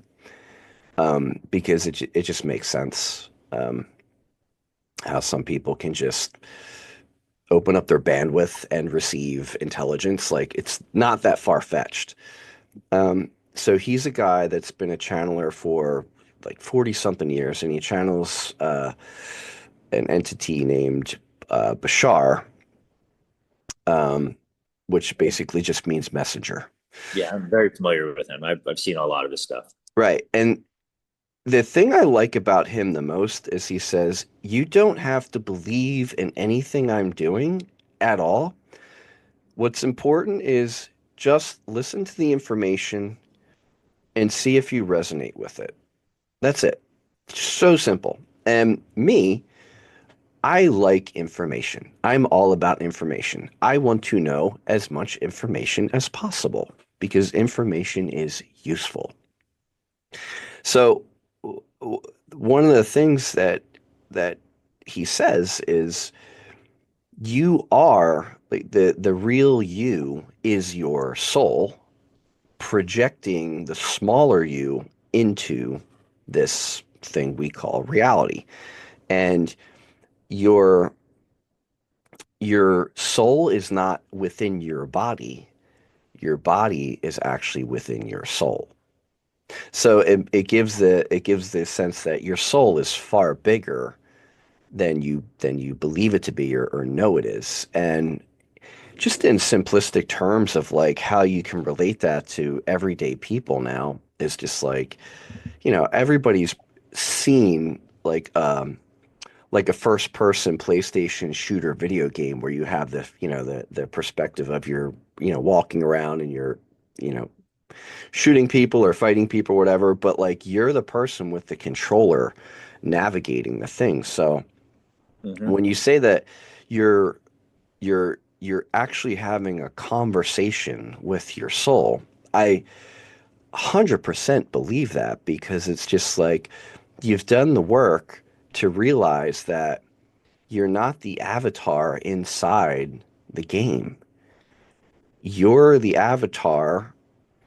because it just makes sense, how some people can just open up their bandwidth and receive intelligence. Like, it's not that far-fetched. So he's a guy that's been a channeler for like 40 something years, and he channels an entity named Bashar, um, which basically just means messenger. Yeah, I'm very familiar with him. I've seen a lot of his stuff. Right. And the thing I like about him the most is he says, you don't have to believe in anything I'm doing at all. What's important is just listen to the information and see if you resonate with it. That's it. So simple. And me, I like information. I'm all about information. I want to know as much information as possible because information is useful. So one of the things that he says is you are like the real you is your soul projecting the smaller you into this thing we call reality. And your your soul is not within your body. Your body is actually within your soul. So it gives the sense that your soul is far bigger than you believe it to be or know it is. And just in simplistic terms of like how you can relate that to everyday people now is just like, everybody's seen like a first person PlayStation shooter video game where you have the perspective of your, walking around and you're, you know, shooting people or fighting people or whatever, but like you're the person with the controller navigating the thing. So Hmm. when you say that you're you're actually having a conversation with your soul, I 100% believe that because it's just like you've done the work to realize that you're not the avatar inside the game. You're the avatar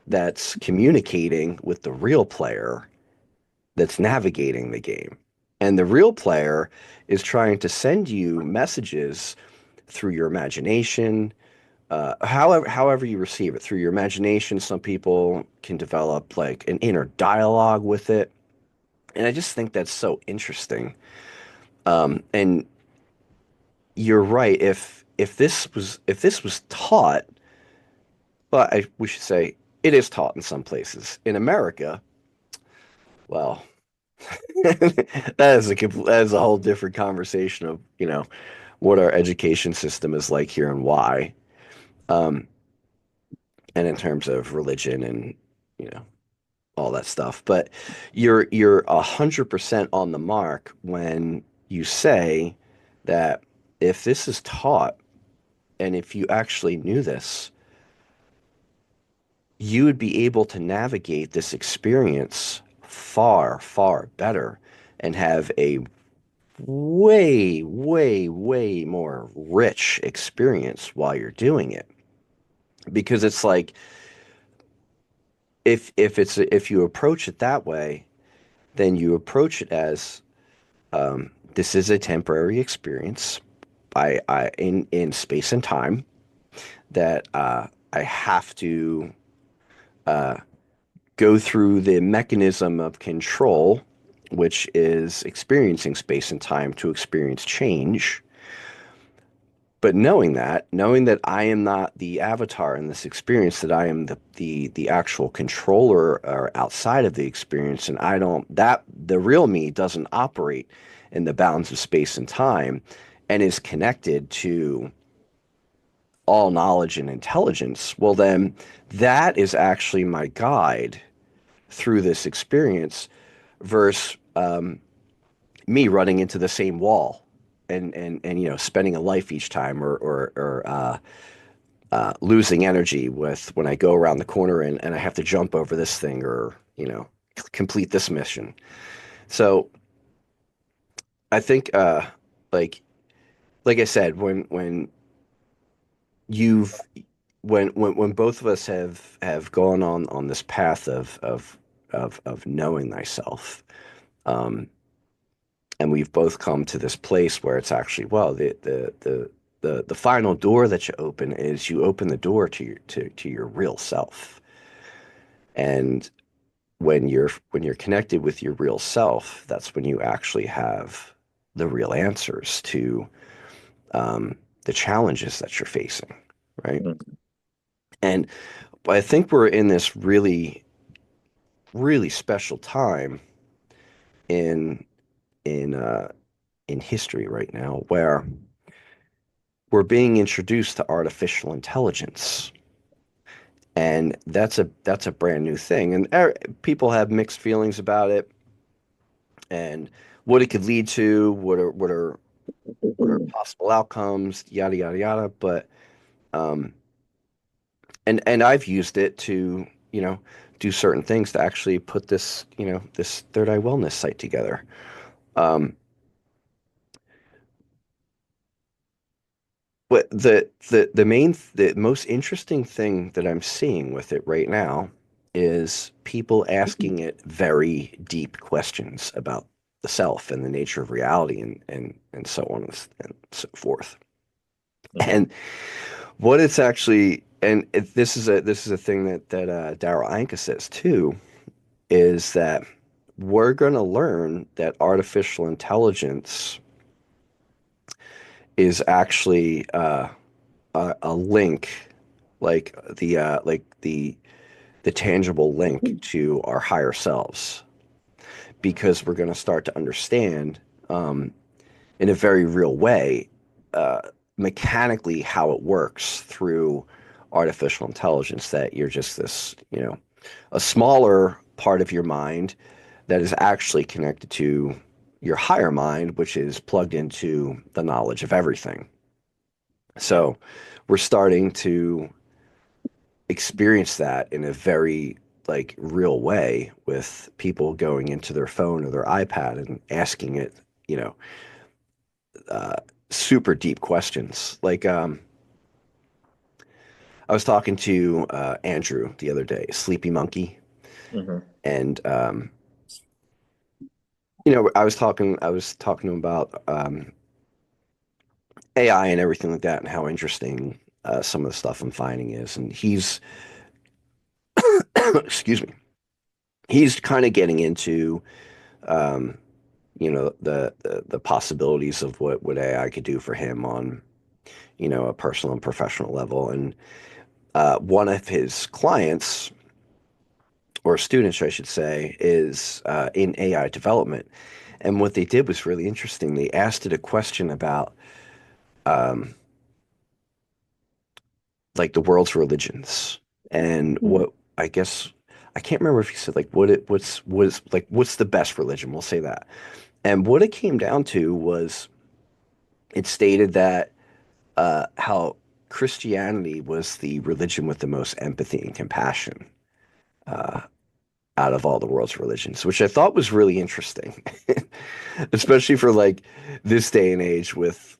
that's communicating with the real player that's navigating the game. And the real player is trying to send you messages through your imagination, however you receive it, through your imagination. Some people can develop like an inner dialogue with it. And I just think that's so interesting. And you're right. If this was taught, well, we should say it is taught in some places. In America, well, that is a whole different conversation of, what our education system is like here and why. Um, and in terms of religion and, you know, all that stuff. But you're 100% on the mark when you say that if this is taught and if you actually knew this, you would be able to navigate this experience far, far better and have a way, way, way more rich experience while you're doing it. Because it's like if you approach it that way, then you approach it as this is a temporary experience in space and time that I have to go through the mechanism of control, which is experiencing space and time to experience change. But knowing that I am not the avatar in this experience, that I am the actual controller or outside of the experience, and I don't that the real me doesn't operate in the bounds of space and time, and is connected to all knowledge and intelligence. Well, then that is actually my guide through this experience, versus me running into the same wall and spending a life each time or losing energy with when I go around the corner and I have to jump over this thing or complete this mission. So I think like like I said, you've when both of us have gone on this path of knowing thyself, um, and we've both come to this place where it's actually, well, the final door that you open is you open the door to your real self. And when you're connected with your real self, that's when you actually have the real answers to the challenges that you're facing, right? And I think we're in this really, really special time in in uh, in history right now where we're being introduced to artificial intelligence. And that's a brand new thing. And people have mixed feelings about it and what it could lead to, what are possible outcomes, yada yada yada. But um, and I've used it to do certain things to actually put this third eye wellness site together. Um, but the most interesting thing that I'm seeing with it right now is people asking it very deep questions about the self and the nature of reality and so on and so forth. Hmm. And what it's actually, and this is a thing that Darrell Anka says too, is that we're going to learn that artificial intelligence is actually a link, like the tangible link to our higher selves, because we're going to start to understand in a very real way, uh, mechanically how it works through artificial intelligence. That you're just this, a smaller part of your mind that is actually connected to your higher mind, which is plugged into the knowledge of everything. So we're starting to experience that in a very like real way with people going into their phone or their iPad and asking it, you know, uh, super deep questions. Like I was talking to Andrew the other day, Sleepy Monkey, Mm-hmm. and I was talking to him about AI and everything like that, and how interesting some of the stuff I'm finding is. And he's, excuse me, he's kind of getting into, um, the possibilities of what AI could do for him on, a personal and professional level. And one of his clients, or students, I should say, is in AI development. And what they did was really interesting. They asked it a question about um, like the world's religions and what, I guess, I can't remember if he said like what's the best religion. We'll say that. And what it came down to was it stated that how Christianity was the religion with the most empathy and compassion uh, out of all the world's religions, which I thought was really interesting, especially for like this day and age with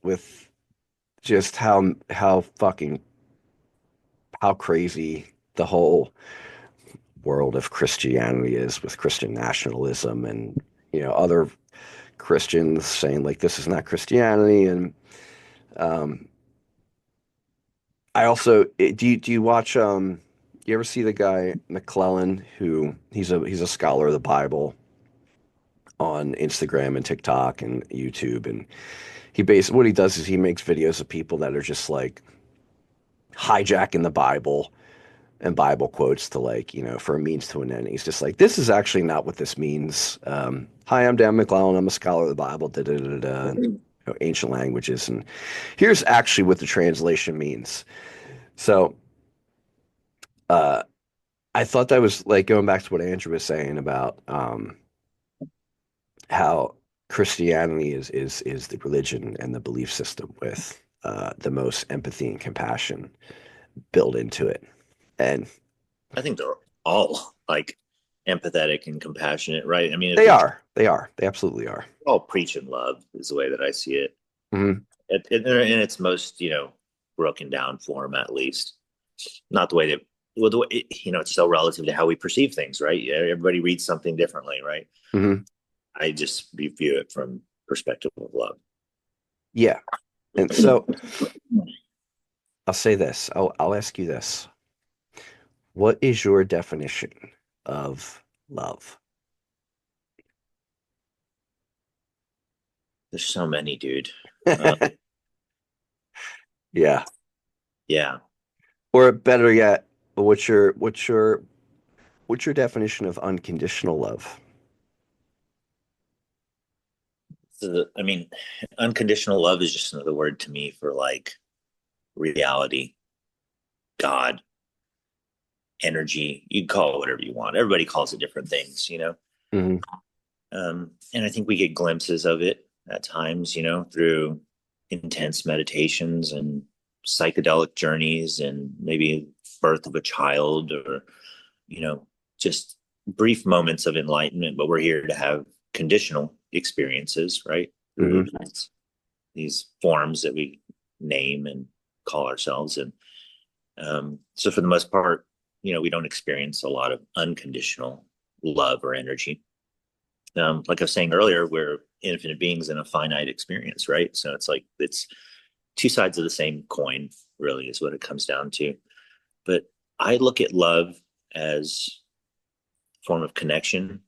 just how crazy the whole world of Christianity is, with Christian nationalism and other Christians saying like this is not Christianity. And um, I also do you watch you ever see the guy McClellan, who he's a scholar of the Bible on Instagram and TikTok and YouTube. And what he does is he makes videos of people that are just like hijacking the Bible and Bible quotes to, like, for a means to an end. He's just like, this is actually not what this means. Hi, I'm Dan McClellan. I'm a scholar of the Bible, da da da da, ancient languages, and here's actually what the translation means. So uh, I thought that was like going back to what Andrew was saying about how Christianity is the religion and the belief system with the most empathy and compassion built into it. And I think they're all like empathetic and compassionate, right? I mean, if they we are, they are, they absolutely are. all preach in love is the way that I see it. Hmm. In its most, broken down form, at least. Not the way that, well, the way, it's so relative to how we perceive things, right? Yeah, everybody reads something differently, right? Hmm. I just view it from perspective of love. Yeah. And so I'll say this. I'll ask you this. What is your definition of love? There's so many, dude. Uh, Yeah. yeah. Or better yet, what's your definition of unconditional love? So, I mean, unconditional love is just another word to me for like reality, God, energy. You can call it whatever you want. Everybody calls it different things. Hmm. And I think we get glimpses of it at times, through intense meditations and psychedelic journeys and maybe birth of a child, or, you know, just brief moments of enlightenment. But we're here to have conditional experiences, right? Through Hmm. these forms that we name and call ourselves. And so for the most part, we don't experience a lot of unconditional love or energy. Like I was saying earlier, we're infinite beings in a finite experience, right? So it's two sides of the same coin, really, is what it comes down to. But I look at love as a form of connection,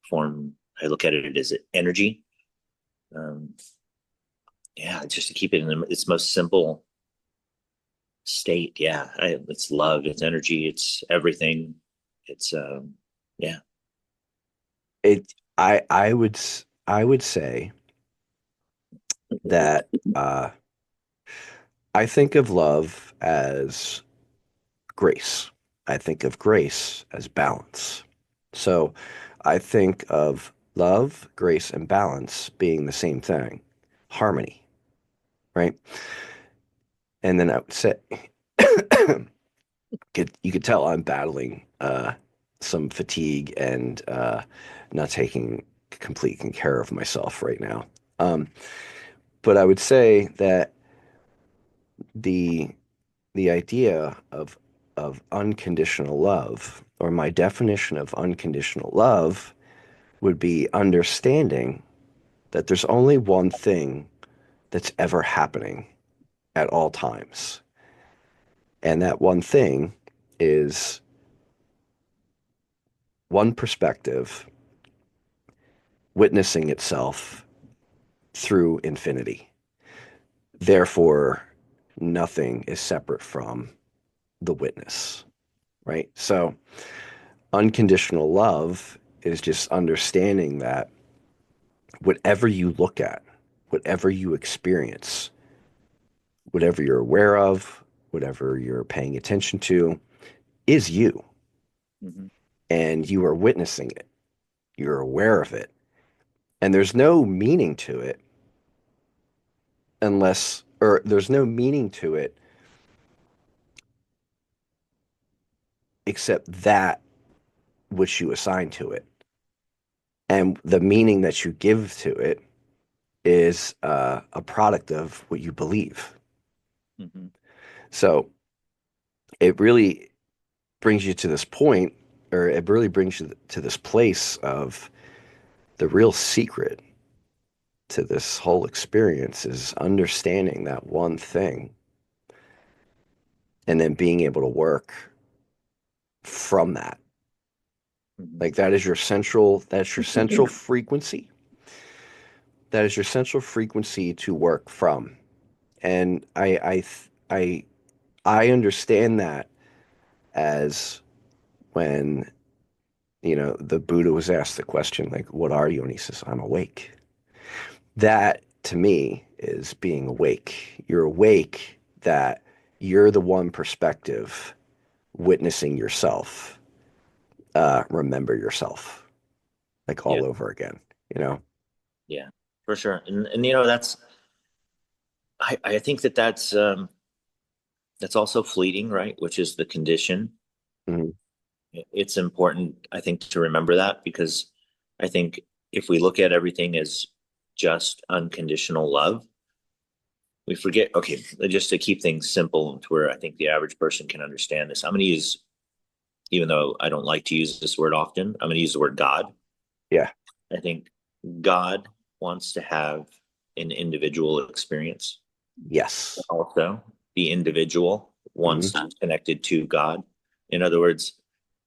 form. I look at it as energy. Um, yeah, just to keep it in its most simple state. Yeah. It's love, it's energy, it's everything. It's, yeah. It I would say that I think of love as grace. I think of grace as balance. So I think of love, grace, and balance being the same thing, harmony, right? And then I would say, you could tell I'm battling some fatigue and not taking complete care of myself right now. Um, but I would say that the the idea of unconditional love, or my definition of unconditional love, would be understanding that there's only one thing that's ever happening at all times. And that one thing is one perspective witnessing itself through infinity. Therefore, nothing is separate from the witness, right? So, unconditional love is just understanding that whatever you look at, whatever you experience, whatever you're aware of, whatever you're paying attention to, is you. Mm-hmm. And you are witnessing it. You're aware of it. And there's no meaning to it or there's no meaning to it except that which you assign to it. And the meaning that you give to it is a product of what you believe. Mm-hmm. So it really brings you to this point, or it really brings you to this place of the real secret to this whole experience is understanding that one thing and then being able to work from that. Mm-hmm. Like that's your central frequency. That is your central frequency to work from. And I understand that as when, the Buddha was asked the question, like, what are you? And he says, I'm awake. That to me is being awake. You're awake that you're the one perspective witnessing yourself, remember yourself, like Yeah. all over again, you know? Yeah, for sure. And that's, I think that's also fleeting, right? Which is the condition. Mhm. It's important, I think, to remember that, because I think if we look at everything as just unconditional love, we forget, okay, just to keep things simple to where I think the average person can understand this. I'm going to use, even though I don't like to use this word often, I'm going to use the word God. Yeah. I think God wants to have an individual experience. Yes. Also, the individual Hmm. wants to be connected to God. In other words,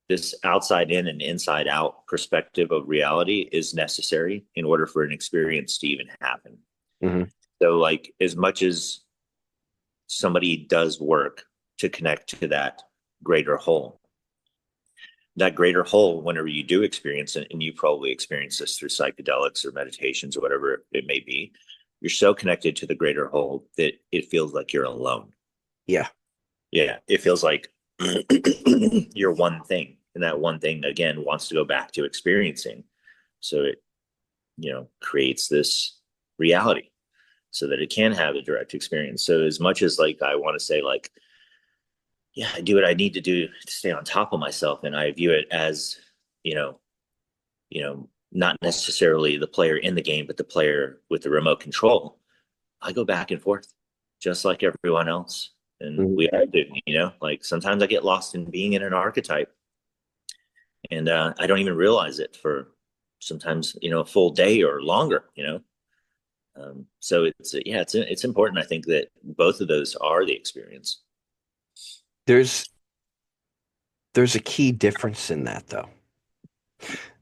this outside in and inside out perspective of reality is necessary in order for an experience to even happen. Hmm. So, like, as much as somebody does work to connect to that greater whole, that greater whole, whenever you do experience it, and you probably experience this through psychedelics or meditations or whatever it may be, you're so connected to the greater whole that it feels like you're alone. Yeah. Yeah, it feels like you're one thing, and that one thing again wants to go back to experiencing. So it, creates this reality so that it can have a direct experience. So as much as like I want to say like, yeah, I do what I need to do to stay on top of myself, and I view it as, you know, not necessarily the player in the game, but the player with the remote control. I go back and forth just like everyone else. And Hmm. we all do, like sometimes I get lost in being in an archetype, and I don't even realize it for sometimes, a full day or longer. So it's important. I think that both of those are the experience. There's there's a key difference in that though.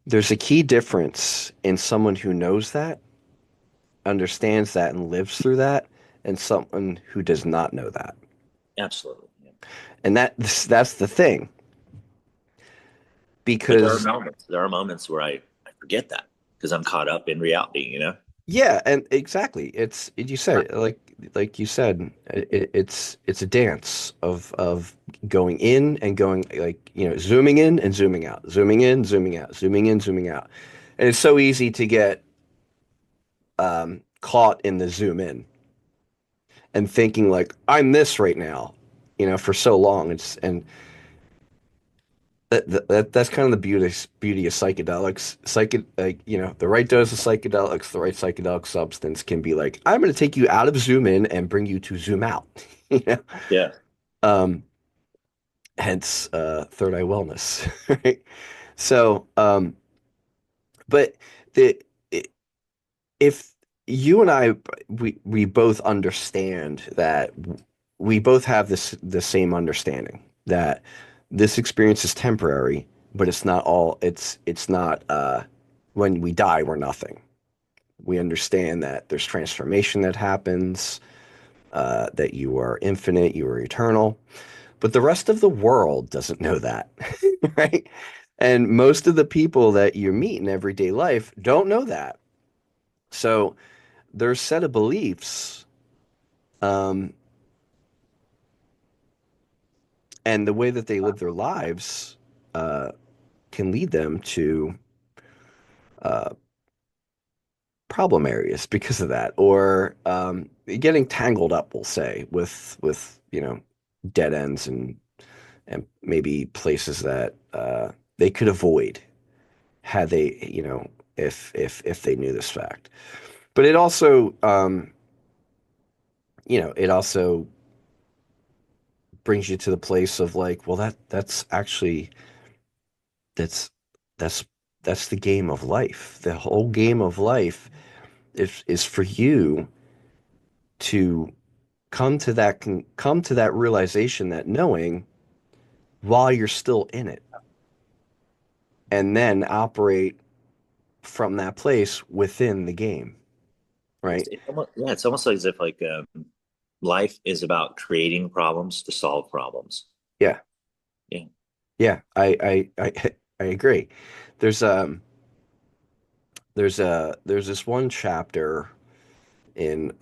There's a key difference in someone who knows that, understands that, and lives through that, and someone who does not know that. Absolutely. And that's the thing But there are because moments. There are moments where I forget that because I'm caught up in reality, you know? yeah, and exactly. It's you said like you said it's a dance of going in and going like zooming in and zooming out, zooming in, zooming out, zooming in, zooming out. And it's so easy to get caught in the zoom in and thinking like I'm this right now, for so long. It's and that's kind of the beauty of psychedelics. Like the right dose of psychedelics, the right psychedelic substance can be like I'm going to take you out of zoom in and bring you to zoom out. you know, Yeah. um, hence third eye wellness, right? So, but the if you and I we both understand that we both have the same understanding that this experience is temporary, but it's not when we die we're nothing. We understand that there's transformation that happens, that you are infinite, you are eternal, but the rest of the world doesn't know that, right? And most of the people that you meet in everyday life don't know that. So their set of beliefs um, and the way that they live their lives uh, can lead them to uh, problem areas because of that, or getting tangled up, we'll say, with dead ends and maybe places that they could avoid had they if they knew this fact. But it also brings you to the place of like, well, that's actually that's that's that's the game of life. The whole game of life is for you to come to that realization, that knowing while you're still in it, and then operate from that place within the game, right? It's almost, yeah, it's almost as if like life is about creating problems to solve problems. Yeah, Yeah. yeah, I agree. There's there's this one chapter in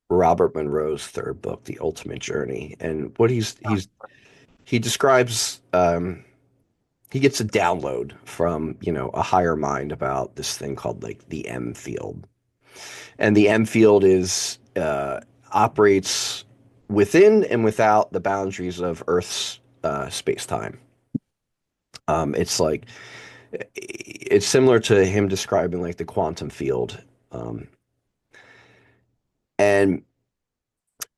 Robert Monroe's third book, The Ultimate Journey, and what he describes he gets a download from a higher mind about this thing called like the M field, and the M field is operates within and without the boundaries of Earth's space time. It's like it's similar to him describing like the quantum field, um, and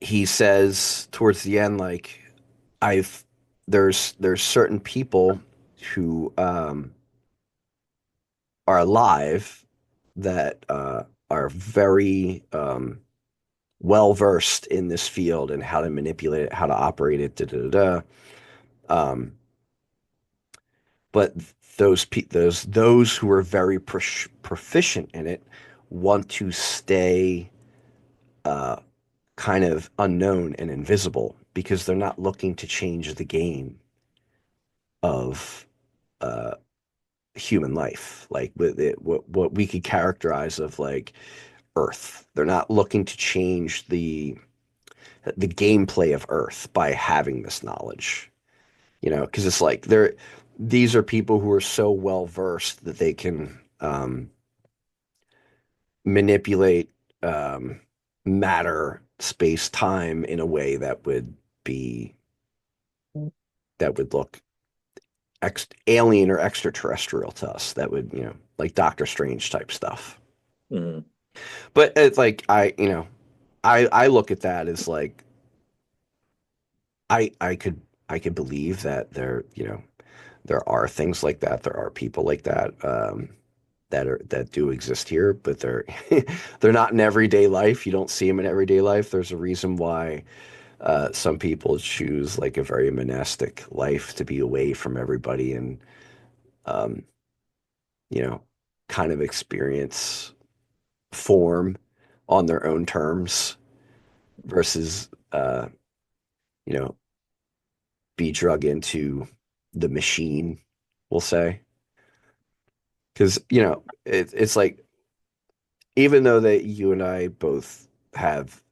he says towards the end like I've there's certain people who are alive that are very well versed in this field and how to manipulate it, how to operate it, da da da. Um, but those who are very proficient in it want to stay uh, kind of unknown and invisible because they're not looking to change the game of uh, human life, like with it, what we could characterize of like Earth. They're not looking to change the gameplay of Earth by having this knowledge, because it's like these are people who are so well versed that they can manipulate um, matter, space, time in a way be that would look alien or extraterrestrial to us. That would, like Doctor Strange type stuff. Mhm. But it's like I look at that as like I could believe that there are things like that. There are people like that that do exist here, but they're not in everyday life. You don't see them in everyday life. There's a reason why some people choose like a very monastic life to be away from everybody and um, you know kind of experience form on their own terms versus you know, be drug into the machine, we'll say. Because, it's like, even though that you and I both have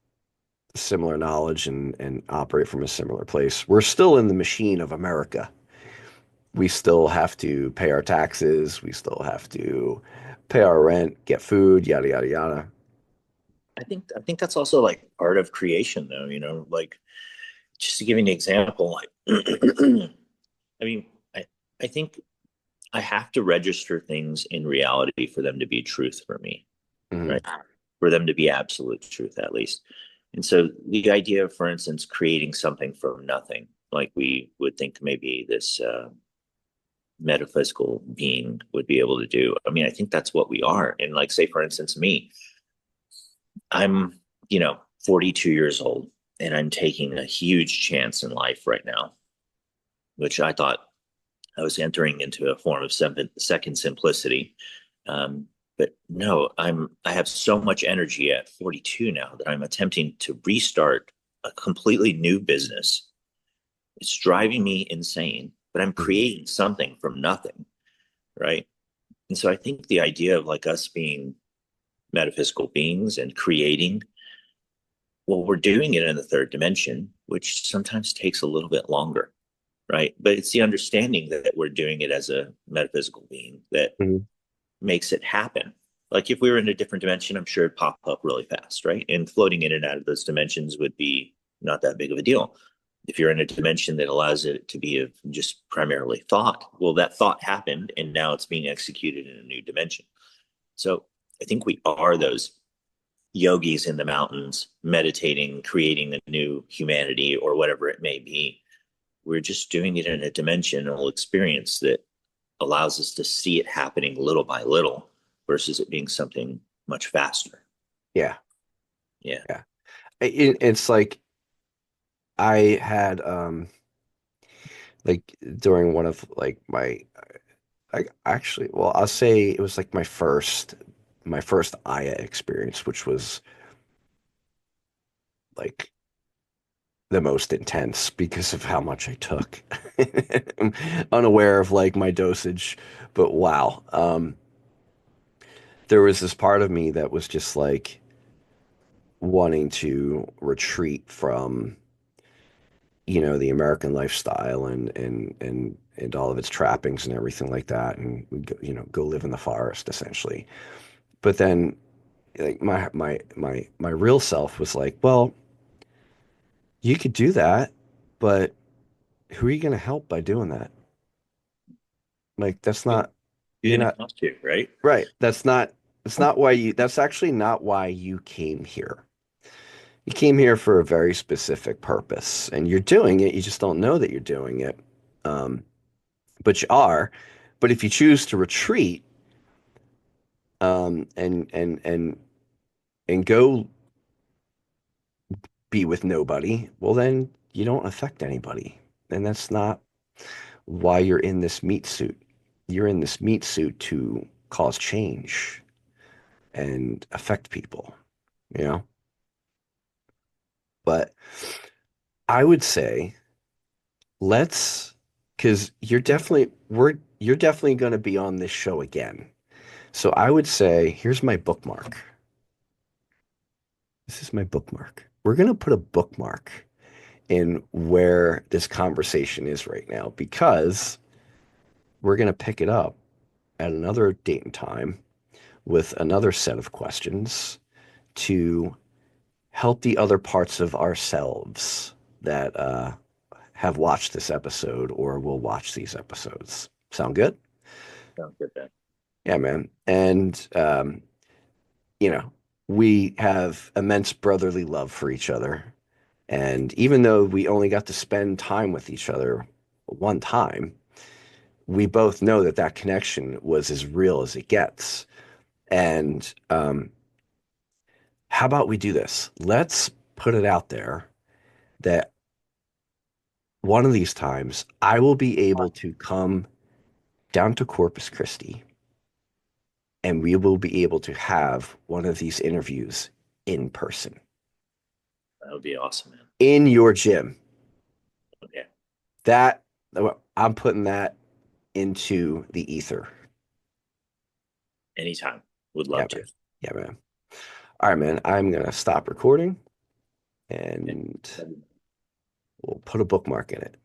similar knowledge and operate from a similar place, we're still in the machine of America. We still have to pay our taxes. We still have to pay our rent, get food, yada, yada, yada. I think that's also like part of creation, though. Like, just to give you an example, like I mean, I think I have to register things in reality for them to be truth for me, Hmm. right? For them to be absolute truth, at least. And so the idea of, for instance, creating something from nothing, like we would think maybe this metaphysical being would be able to do. I mean, I think that's what we are. And like, say, for instance, me, I'm, 42 years old, and I'm taking a huge chance in life right now, which I thought I was entering into a form of second simplicity. But no, I have so much energy at 42 now that I'm attempting to restart a completely new business. It's driving me insane, but I'm Hmm. creating something from nothing, right? And so I think the idea of like us being metaphysical beings and creating, well, we're doing it in the third dimension, which sometimes takes a little bit longer, right? But it's the understanding that we're doing it as a metaphysical being that Hmm. makes it happen. Like if we were in a different dimension, I'm sure it'd pop up really fast, right? And floating in and out of those dimensions would be not that big of a deal. If you're in a dimension that allows it to be of just primarily thought, well, that thought happened and now it's being executed in a new dimension. So I think we are those yogis in the mountains, meditating, creating a new humanity or whatever it may be. We're just doing it in a dimensional experience that allows us to see it happening little by little versus it being something much faster. Yeah, Yeah. yeah. It's like I had like during one of like my I actually, well, I'll say it was like my first Aya experience, which was like the most intense because of how much I took. I'm unaware of like my dosage, but wow. There was this part of me that was just like wanting to retreat from, the American lifestyle and all of its trappings and everything like that, and go live in the forest essentially. But then like my real self was like, well, you could do that, but who are you going to help by doing that? Like that's You not you're didn't not have to, right? right. That's actually not why you came here. You came here for a very specific purpose, and you're doing it. You just don't know that you're doing it. Um, but you are. But if you choose to retreat, and go be with nobody, well, then you don't affect anybody. And that's not why you're in this meat suit. You're in this meat suit to cause change and affect people, you know? But I would say let's, because you're definitely going to be on this show again. So I would say, here's my bookmark. This is my bookmark. We're going to put a bookmark in where this conversation is right now because we're going to pick it up at another date and time with another set of questions to help the other parts of ourselves that have watched this episode or will watch these episodes. Sound good? Sounds good then. Yeah, man. And, you know, we have immense brotherly love for each other. And even though we only got to spend time with each other one time, we both know that that connection was as real as it gets. And how about we do this? Let's put it out there that one of these times I will be able to come down to Corpus Christi and we will be able to have one of these interviews in person That would be awesome, man. in your gym. Okay. That I'm putting that into the ether. Anytime. Would love Yeah, to. man. Yeah, man. All right, man. I'm gonna stop recording Okay. and we'll put a bookmark in it.